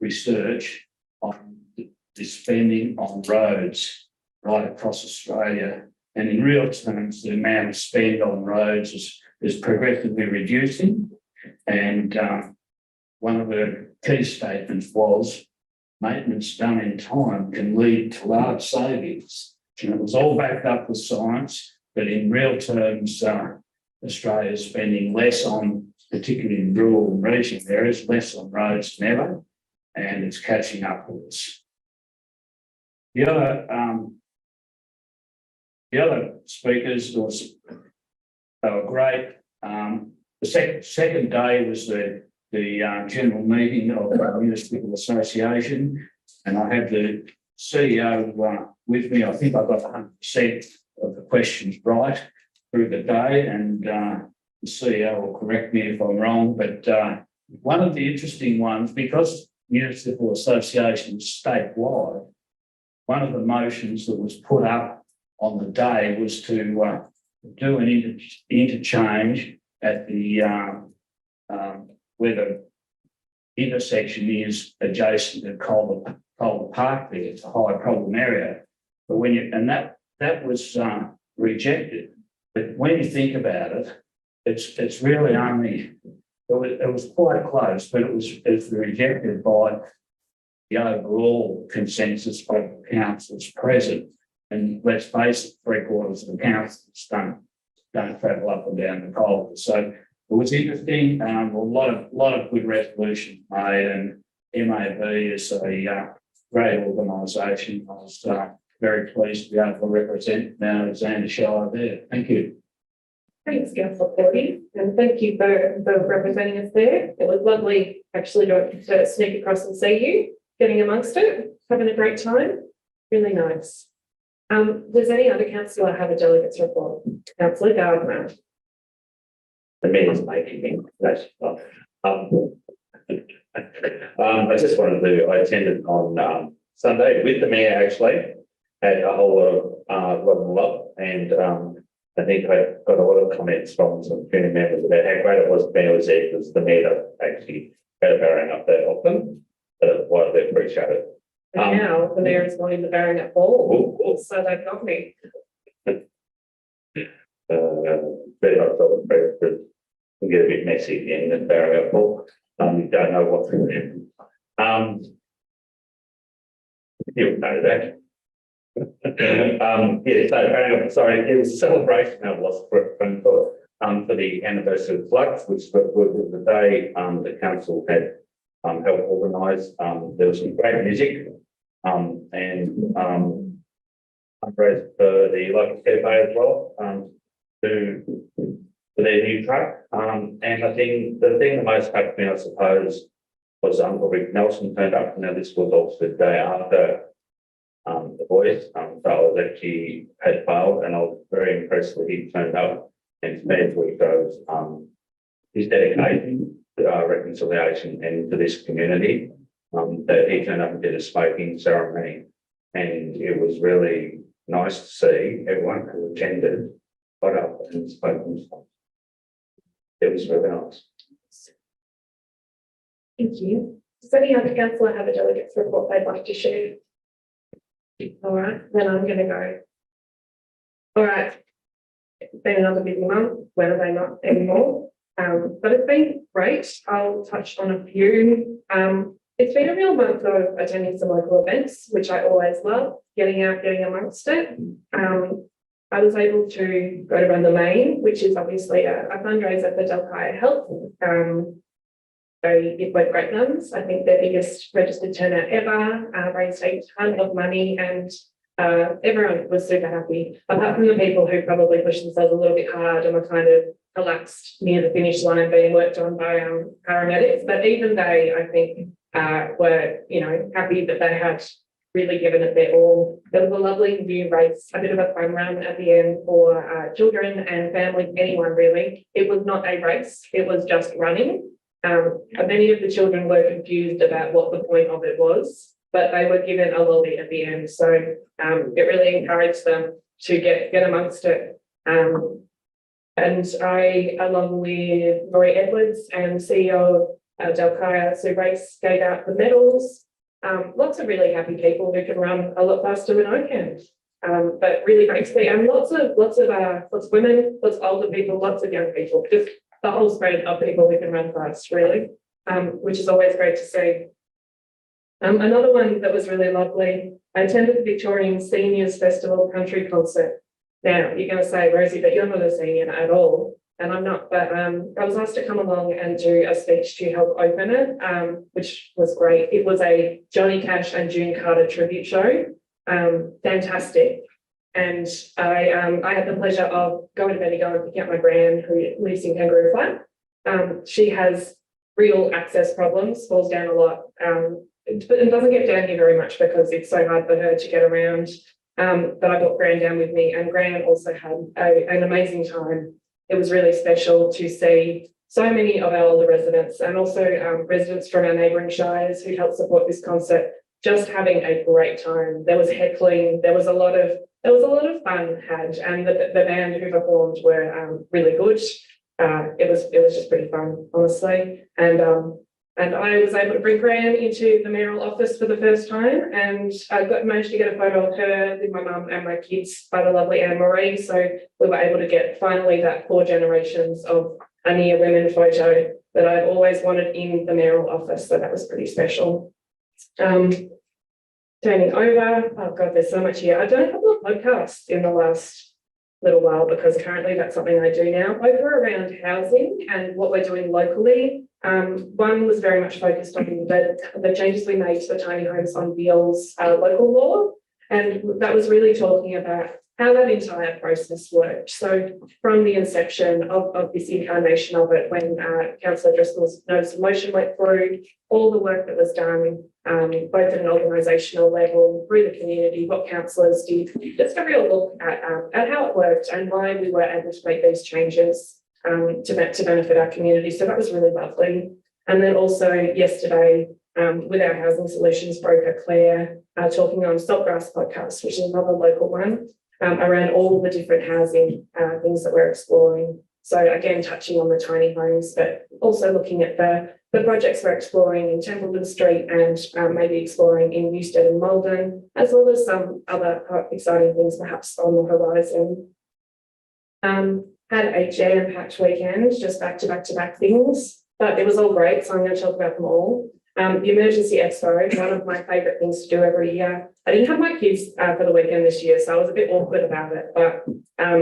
Speaker 2: research on the spending on roads right across Australia. And in real terms, the amount of spend on roads is progressively reducing. And one of the key statements was maintenance done in time can lead to large savings. And it was all backed up with science, but in real terms, Australia is spending less on, particularly in rural and regional areas, less on roads than ever, and it's catching up with us. The other speakers they were great. The second day was the general meeting of the Municipal Association, and I had the CEO with me. I think I got 100% of the questions right through the day, and the CEO will correct me if I'm wrong, but one of the interesting ones, because Municipal Association is statewide, one of the motions that was put up on the day was to do an interchange at the where the intersection is adjacent to Calder Park there. It's a high problem area. But that was rejected. But when you think about it, it's really only, it was quite close, but it was rejected by the overall consensus of the councils present. And let's face it, 3/4 of the councils don't travel up and down the Calder. So it was interesting. A lot of good resolutions made, and MAB is a great organisation. I was very pleased to be able to represent Mount Alexander Shire there. Thank you.
Speaker 1: Thanks, Councillor Corby, and thank you for representing us there. It was lovely actually to sneak across and see you, getting amongst it, having a great time. Really nice. Does any other councillor have a delegate's report? Councillor Gardner.
Speaker 3: The mayor's making me. I just wanted to, I attended on Sunday with the mayor actually, had a whole lot of love, and I think I got a lot of comments from some community members about how great it was the mayor was there, because the mayor doesn't actually go to Baringa up that often, but it's widely appreciated.
Speaker 1: And now the mayor is wanting the Baringa Ball, so they've got me.
Speaker 3: But I thought it can get a bit messy again in the Baringa Ball. You don't know what's going to happen. You'll know that. Yeah, so sorry, it was a celebration of lost for the anniversary of floods, which was the day the council had helped organise. There was some great music and fundraised for the local cafe as well for their new truck. And I think the thing that most touched me, I suppose, was Uncle Rick Nelson turned up. Now this was also the day after the voice. So I was actually had failed, and I was very impressed that he turned up and spared what he shows his dedication to reconciliation and to this community. that he turned up and did a smoking ceremony. And it was really nice to see everyone who attended got up and spoke. It was really nice.
Speaker 1: Thank you. Does any other councillor have a delegate's report they'd like to share? All right, then I'm going to go. All right. It's been another busy month, whether they not anymore. But it's been great. I'll touch on a few. It's been a real month of attending some local events, which I always love, getting out, getting amongst it. I was able to go to Run the Main, which is obviously a fundraiser for Delkaya Health. It went great guns. I think their biggest registered turnout ever, raised a ton of money, and everyone was super happy, apart from the people who probably pushed themselves a little bit hard and were kind of collapsed near the finish line being worked on by paramedics. But even they, I think, were, happy that they had really given it their all. There was a lovely new race, a bit of a fun run at the end for children and families, anyone really. It was not a race, it was just running. Many of the children were confused about what the point of it was, but they were given a lolly at the end. So it really encouraged them to get amongst it. And I, along with Rory Edwards and CEO of Delkaya, Sue Race, gave out the medals. Lots of really happy people who can run a lot faster than I can. But really great to see, and lots of women, lots of older people, lots of young people, just the whole spread of people who can run fast, really, which is always great to see. Another one that was really lovely, I attended the Victorian Seniors Festival Country Concert. Now, you're going to say, Rosie, but you're not a senior at all. And I'm not, but I was asked to come along and do a speech to help open it, which was great. It was a Johnny Cash and June Carter tribute show. Fantastic. And I had the pleasure of going to Bendigo and picking up my gran who lives in Kangaroo Flat. She has real access problems, falls down a lot, but it doesn't get down here very much because it's so hard for her to get around. But I brought Gran down with me, and Gran also had an amazing time. It was really special to see so many of our older residents and also residents from our neighbouring shires who helped support this concert, just having a great time. There was heckling, there was a lot of fun had, and the band who performed were really good. It was just pretty fun, honestly. And I was able to bring Gran into the mayoral office for the first time, and I managed to get a photo of her with my mum and my kids by the lovely Anne-Marie. So we were able to get finally that 4 generations of a near women photo that I've always wanted in the mayoral office. So that was pretty special. Turning over, oh God, there's so much here. I've done a couple of podcasts in the last little while because currently that's something I do now, both around housing and what we're doing locally. One was very much focused on the changes we made to the tiny homes on Beale's local law, and that was really talking about how that entire process worked. So from the inception of this incarnation of it, when Councillor Driscoll's notice of motion went through, all the work that was done, both at an organisational level, through the community, what councillors did, just a real look at how it worked and why we were able to make these changes to benefit our community. So that was really lovely. And then also yesterday, with our Housing Solutions broker, Claire, talking on Saltgrass podcast, which is another local one, around all the different housing things that we're exploring. So again, touching on the tiny homes, but also looking at the projects we're exploring in Templeton Street and maybe exploring in Newstead and Malden, as well as some other exciting things perhaps on the horizon. Had a jam-packed weekend, just back-to-back things, but it was all great, so I'm going to talk about them all. The Emergency Expo, one of my favourite things to do every year. I didn't have my kids for the weekend this year, so I was a bit awkward about it, but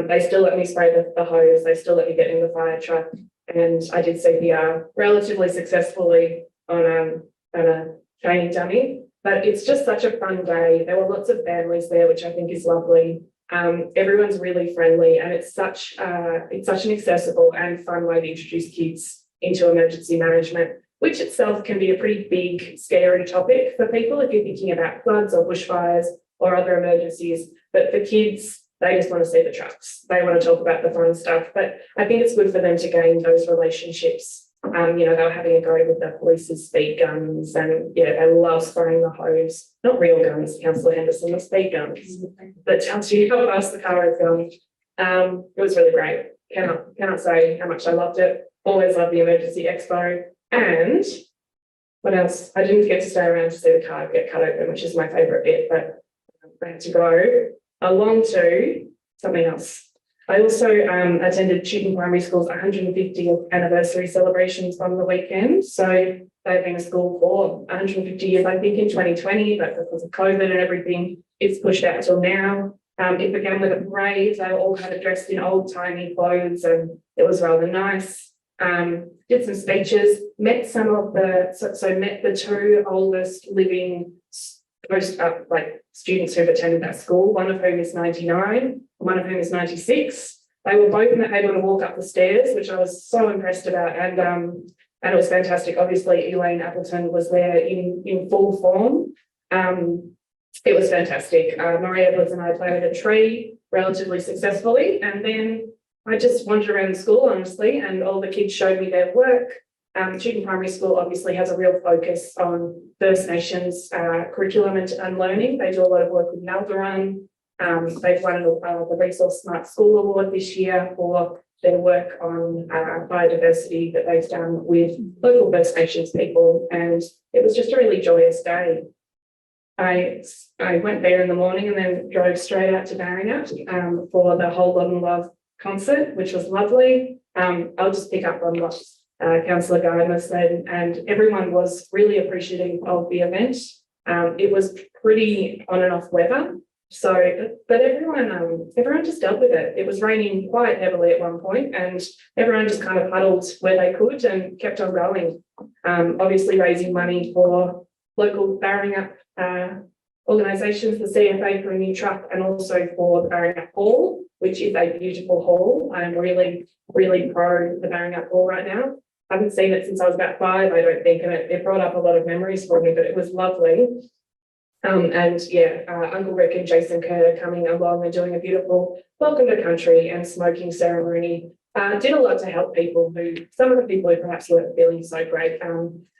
Speaker 1: they still let me spray the hose, they still let me get in the fire truck, and I did CPR relatively successfully on a training dummy. But it's just such a fun day. There were lots of families there, which I think is lovely. Everyone's really friendly, and it's such an accessible and fun way to introduce kids into emergency management, which itself can be a pretty big, scary topic for people if you're thinking about floods or bushfires or other emergencies. But for kids, they just want to see the trucks. They want to talk about the fun stuff. But I think it's good for them to gain those relationships You know, they were having a go with the police's speed guns and, yeah, they love spraying the hose, not real guns, Councillor Henderson, the speed guns that tells you how fast the car is going. It was really great. Cannot say how much I loved it. Always loved the emergency expo. And what else? I didn't get to stay around to see the car get cut open, which is my favourite bit, but I had to go along to something else. I also attended Tooting Primary School's 150th anniversary celebrations on the weekend. So they've been a school for 150 years, I think, in 2020, but because of COVID and everything, it's pushed out till now. It began with a parade. They were all kind of dressed in old-timey clothes and it was rather nice. Did some speeches, met some of the, met the two oldest living students who've attended that school, one of whom is 99, one of whom is 96. They were both able to walk up the stairs, which I was so impressed about, and it was fantastic. Obviously, Elaine Appleton was there in full form. It was fantastic. Marie Edwards and I planted a tree relatively successfully, and then I just wandered around the school, honestly, and all the kids showed me their work. Tooting Primary School obviously has a real focus on First Nations curriculum and learning. They do a lot of work with Nalgarun. They've won the Resource Smart School Award this year for their work on biodiversity that they've done with local First Nations people, and it was just a really joyous day. I went there in the morning and then drove straight out to Barringat for the Whole Lot of Love concert, which was lovely. I'll just pick up on what Councillor Gardner said, and everyone was really appreciative of the event. It was pretty on and off weather, but everyone just dealt with it. It was raining quite heavily at one point, and everyone just kind of huddled where they could and kept on going. Obviously raising money for local Barringat organisations, the CFA for a new truck, and also for the Barringat Hall, which is a beautiful hall. I'm really, really pro the Barringat Hall right now. I haven't seen it since I was about 5, I don't think, and it brought up a lot of memories for me, but it was lovely. Uncle Rick and Jason Kerr coming along and doing a beautiful welcome to country and smoking ceremony. Did a lot to help some of the people who perhaps weren't feeling so great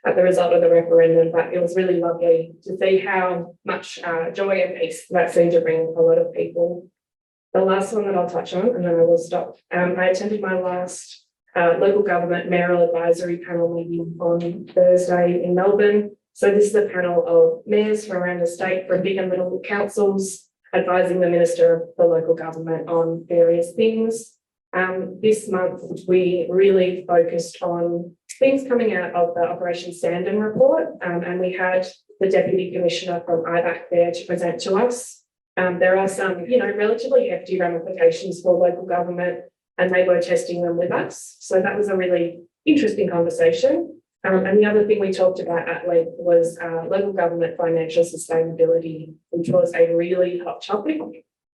Speaker 1: at the result of the referendum, but it was really lovely to see how much joy and peace that seemed to bring a lot of people. The last one that I'll touch on, and then I will stop. I attended my last local government mayoral advisory panel meeting on Thursday in Melbourne. So this is a panel of mayors from around the state, from big and little councils, advising the Minister of the local government on various things. This month, we really focused on things coming out of the Operation Sandon report, and we had the Deputy Commissioner from IBAC there to present to us. There are some, relatively hefty ramifications for local government, and they were testing them with us. So that was a really interesting conversation. And the other thing we talked about at length was local government financial sustainability, which was a really hot topic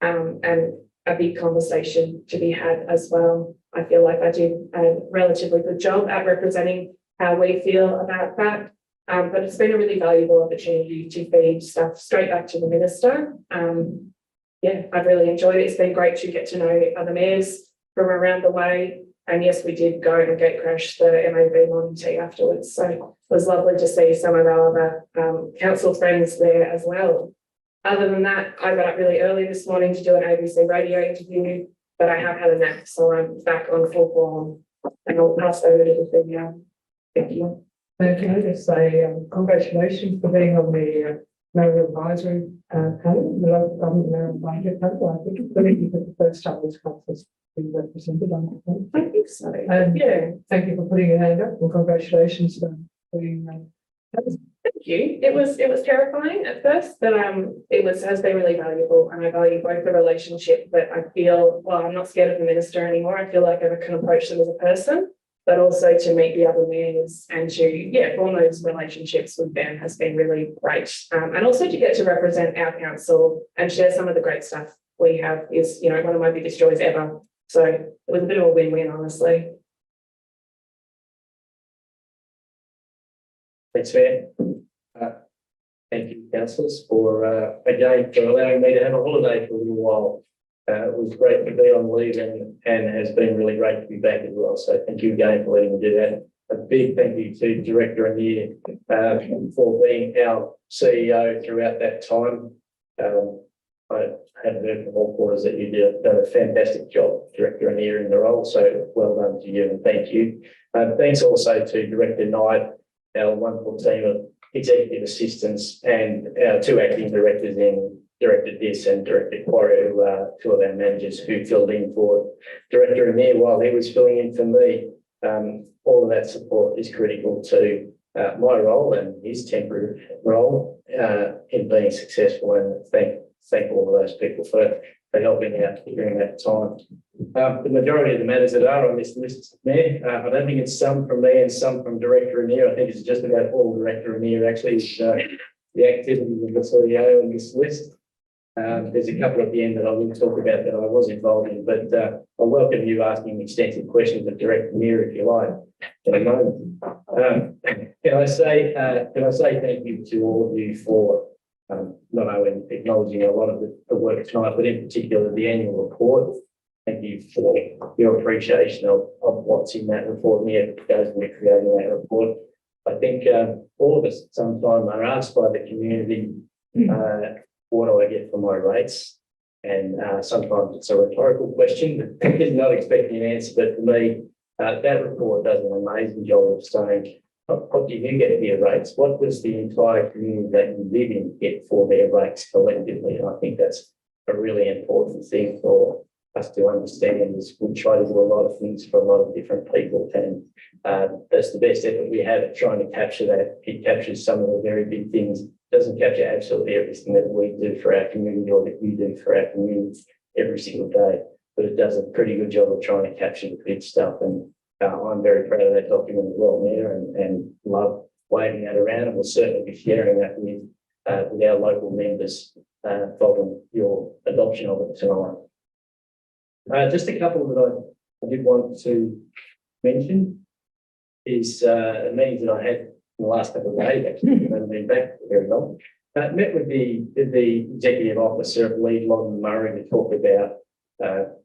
Speaker 1: and a big conversation to be had as well. I feel like I did a relatively good job at representing how we feel about that. But it's been a really valuable opportunity to feed stuff straight back to the Minister. I've really enjoyed it. It's been great to get to know other mayors from around the way. And yes, we did go and gate crash the MAB morning tea afterwards. So it was lovely to see some of our other council friends there as well. Other than that, I got up really early this morning to do an ABC radio interview, but I have had a nap, so I'm back on full form. And I'll pass over to the video. Thank you.
Speaker 7: Thank you. Just say congratulations for being on the mayoral advisory panel, the local government mayoral advisory panel. I think it's the first time this council's been represented on the
Speaker 1: I think so.
Speaker 7: Thank you for putting your hand up, and congratulations for being
Speaker 1: Thank you. It was terrifying at first, but has been really valuable, and I value both the relationship that I feel, well, I'm not scared of the Minister anymore. I feel like I can approach them as a person, but also to meet the other mayors and to form those relationships with them has been really great. And also to get to represent our council and share some of the great stuff we have is, one of my biggest joys ever. So it was a bit of a win-win, honestly.
Speaker 10: Thanks, Mayor. Thank you, councillors, for allowing me to have a holiday for a little while. It was great to be on leave and has been really great to be back as well. So thank you again for letting me do that. a big thank you to Director Anir for being our CEO throughout that time. I have heard from all quarters that you did done a fantastic job, Director Anir, in the role. So well done to you and thank you. Thanks also to Director Knight, our wonderful team of executive assistants, and our two acting directors in Director Diss and Director Quarry, who are two of our managers who filled in for Director Anir while he was filling in for me. All of that support is critical to my role and his temporary role in being successful, and thank all of those people for helping out during that time. The majority of the matters that are on this list, Mayor, I don't think it's some from me and some from Director Anir. I think it's just about all Director Anir actually the activities of the CEO on this list. There's a couple at the end that I will talk about that I was involved in, but I welcome you asking extensive questions of Director Anir if you like in a moment. Can I say thank you to all of you for not only acknowledging a lot of the work tonight, but in particular the annual report. Thank you for your appreciation of what's in that report and the effort that goes into creating that report. I think all of us sometimes are asked by the community, what do I get for my rates? And sometimes it's a rhetorical question that is not expecting an answer. But for me, that report does an amazing job of saying, what do you get for your rates? What does the entire community that you live in get for their rates collectively? And I think that's a really important thing for us to understand. Is we try to do a lot of things for a lot of different people, and that's the best effort we have at trying to capture that. It captures some of the very big things. Doesn't capture absolutely everything that we do for our community or that you do for our community every single day, but it does a pretty good job of trying to capture the good stuff. And I'm very proud of that document as well, Mayor, and love waving that around, and we'll certainly be sharing that with our local members following your adoption of it tonight. Just a couple that I did want to mention is meetings that I had in the last couple of days, actually, I haven't been back very long. Met with the executive officer of Lead Loddon Murray to talk about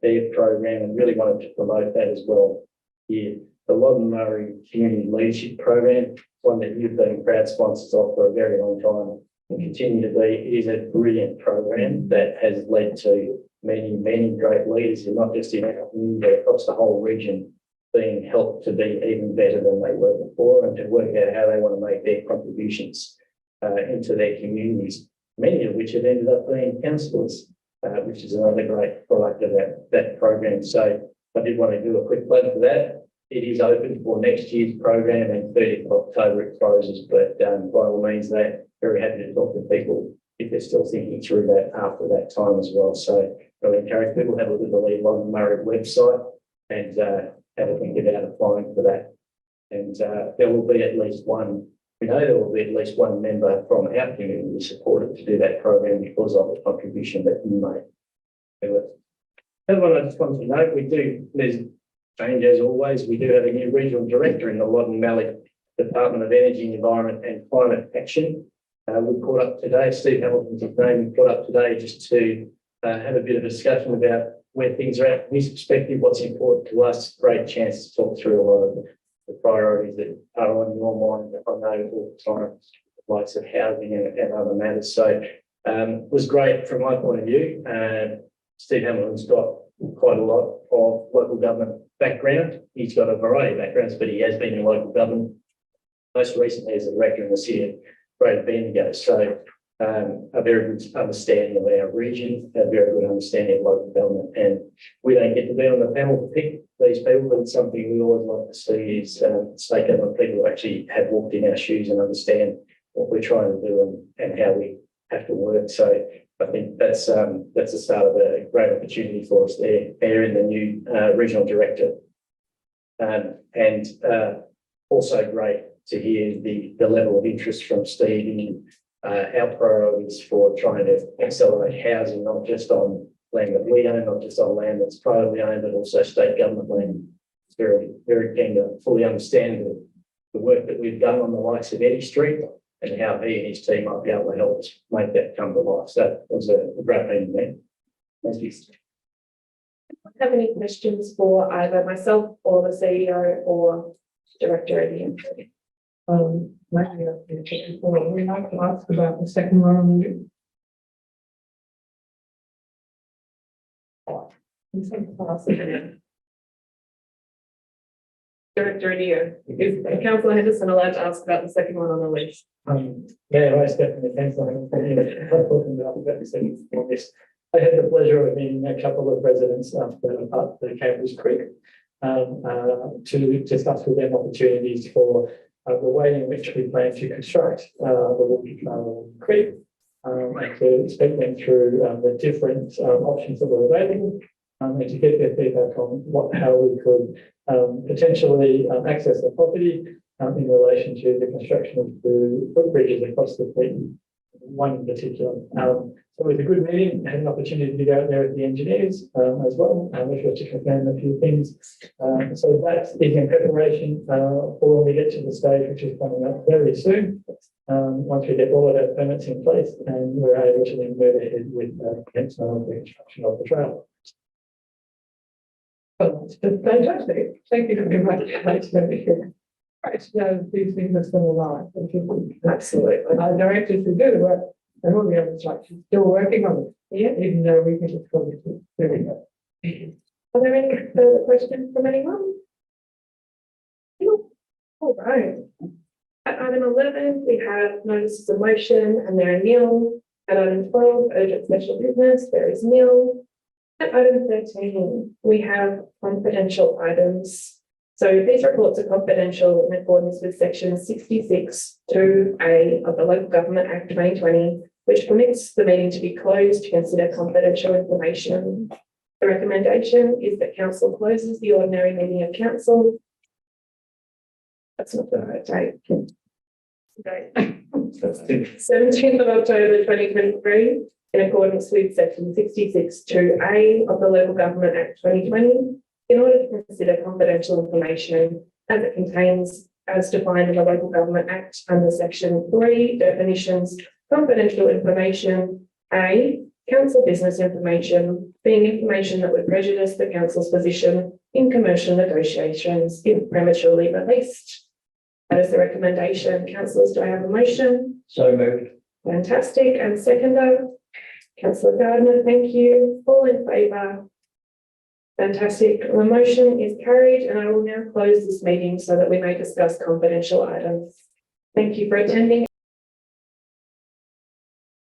Speaker 10: their program, and really wanted to promote that as well here. The Loddon Murray Community Leadership Program, one that you've been proud sponsors of for a very long time and continue to be. It is a brilliant program that has led to many great leaders, and not just in our community, but across the whole region, being helped to be even better than they were before, and to work out how they want to make their contributions into their communities, many of which have ended up being councillors, which is another great product of that program. So I did want to do a quick plug for that. It is open for next year's program, and 30th of October it closes, but by all means, they're very happy to talk to people if they're still thinking through that after that time as well. So I would encourage people to have a look at the Lead Loddon Murray website and have a think about applying for that. And there will be at least one, we know there will be at least one member from our community supported to do that program because of the contribution that you made. Another one I just wanted to note, there's change as always. We do have a new regional director in the Loddon Mallee Department of Energy, Environment and Climate Action. We caught up today, Steve Hamilton's name, we caught up today just to have a bit of a discussion about where things are at from his perspective, what's important to us. Great chance to talk through a lot of the priorities that are on your mind, I know all the time, the likes of housing and other matters. So it was great from my point of view. Steve Hamilton's got quite a lot of local government background. He's got a variety of backgrounds, but he has been in local government, most recently as a director in the city of Greater Bendigo. So a very good understanding of our region, a very good understanding of local government. And we don't get to be on the panel to pick these people, but it's something we always like to see is state government people who actually have walked in our shoes and understand what we're trying to do and how we have to work. So I think that's the start of a great opportunity for us there in the new regional director. And also great to hear the level of interest from Steve in our priorities for trying to accelerate housing, not just on land that we own, not just on land that's privately owned, but also state government land. It's very, very keen to fully understand the work that we've done on the likes of Eddie Street and how he and his team might be able to help us make that come to life. So that was a great meeting there. Thank you.
Speaker 1: Have any questions for either myself or the CEO or Director Eddie.
Speaker 7: Maybe I'll be checking for, we'd like to ask about the second one on the list.
Speaker 1: Director Eddie, is Councillor Henderson allowed to ask about the second one on the list?
Speaker 5: Yeah, I definitely thanks. I'm talking about the second for this. I had the pleasure of meeting a couple of residents after the Cambridge Creek to discuss with them opportunities for the way in which we plan to construct the creek and to speak them through the different options that were available and to get their feedback on how we could potentially access the property in relation to the construction of the footbridges across the creek, one in particular. So it was a good meeting. I had an opportunity to go out there with the engineers as well, which was to confirm a few things. So that is in preparation for when we get to the stage, which is coming up very soon. Once we get all of our permits in place and we're able to then move ahead with the construction of the trail.
Speaker 7: Fantastic. Thank you very much. Thanks for everything. Right, so these things are still alive.
Speaker 1: Absolutely.
Speaker 7: Our directors who do the work, and all the other structures, still working on it.
Speaker 1: Yeah.
Speaker 7: Even though we think it's going to, there we go.
Speaker 1: Are there any further questions from anyone? No. All right. At item 11, we have notices of motion and there are nil. At item 12, urgent special business, there is nil. At item 13, we have confidential items. So these reports are confidential in accordance with section 66(2)(a) of the Local Government Act 2020, which permits the meeting to be closed to consider confidential information. The recommendation is that council closes the ordinary meeting of council. That's not the right date. Okay. 17th of October 2023, in accordance with section 66(2)(a) of the Local Government Act 2020, in order to consider confidential information as it contains, as defined in the Local Government Act under section 3, definitions, confidential information, A, council business information, being information that would prejudice the council's position in commercial negotiations if prematurely released. That is the recommendation. Councillors, do I have a motion?
Speaker 8: So moved.
Speaker 1: Fantastic. And seconder, Councillor Gardner, thank you. All in favour? Fantastic. The motion is carried and I will now close this meeting so that we may discuss confidential items. Thank you for attending.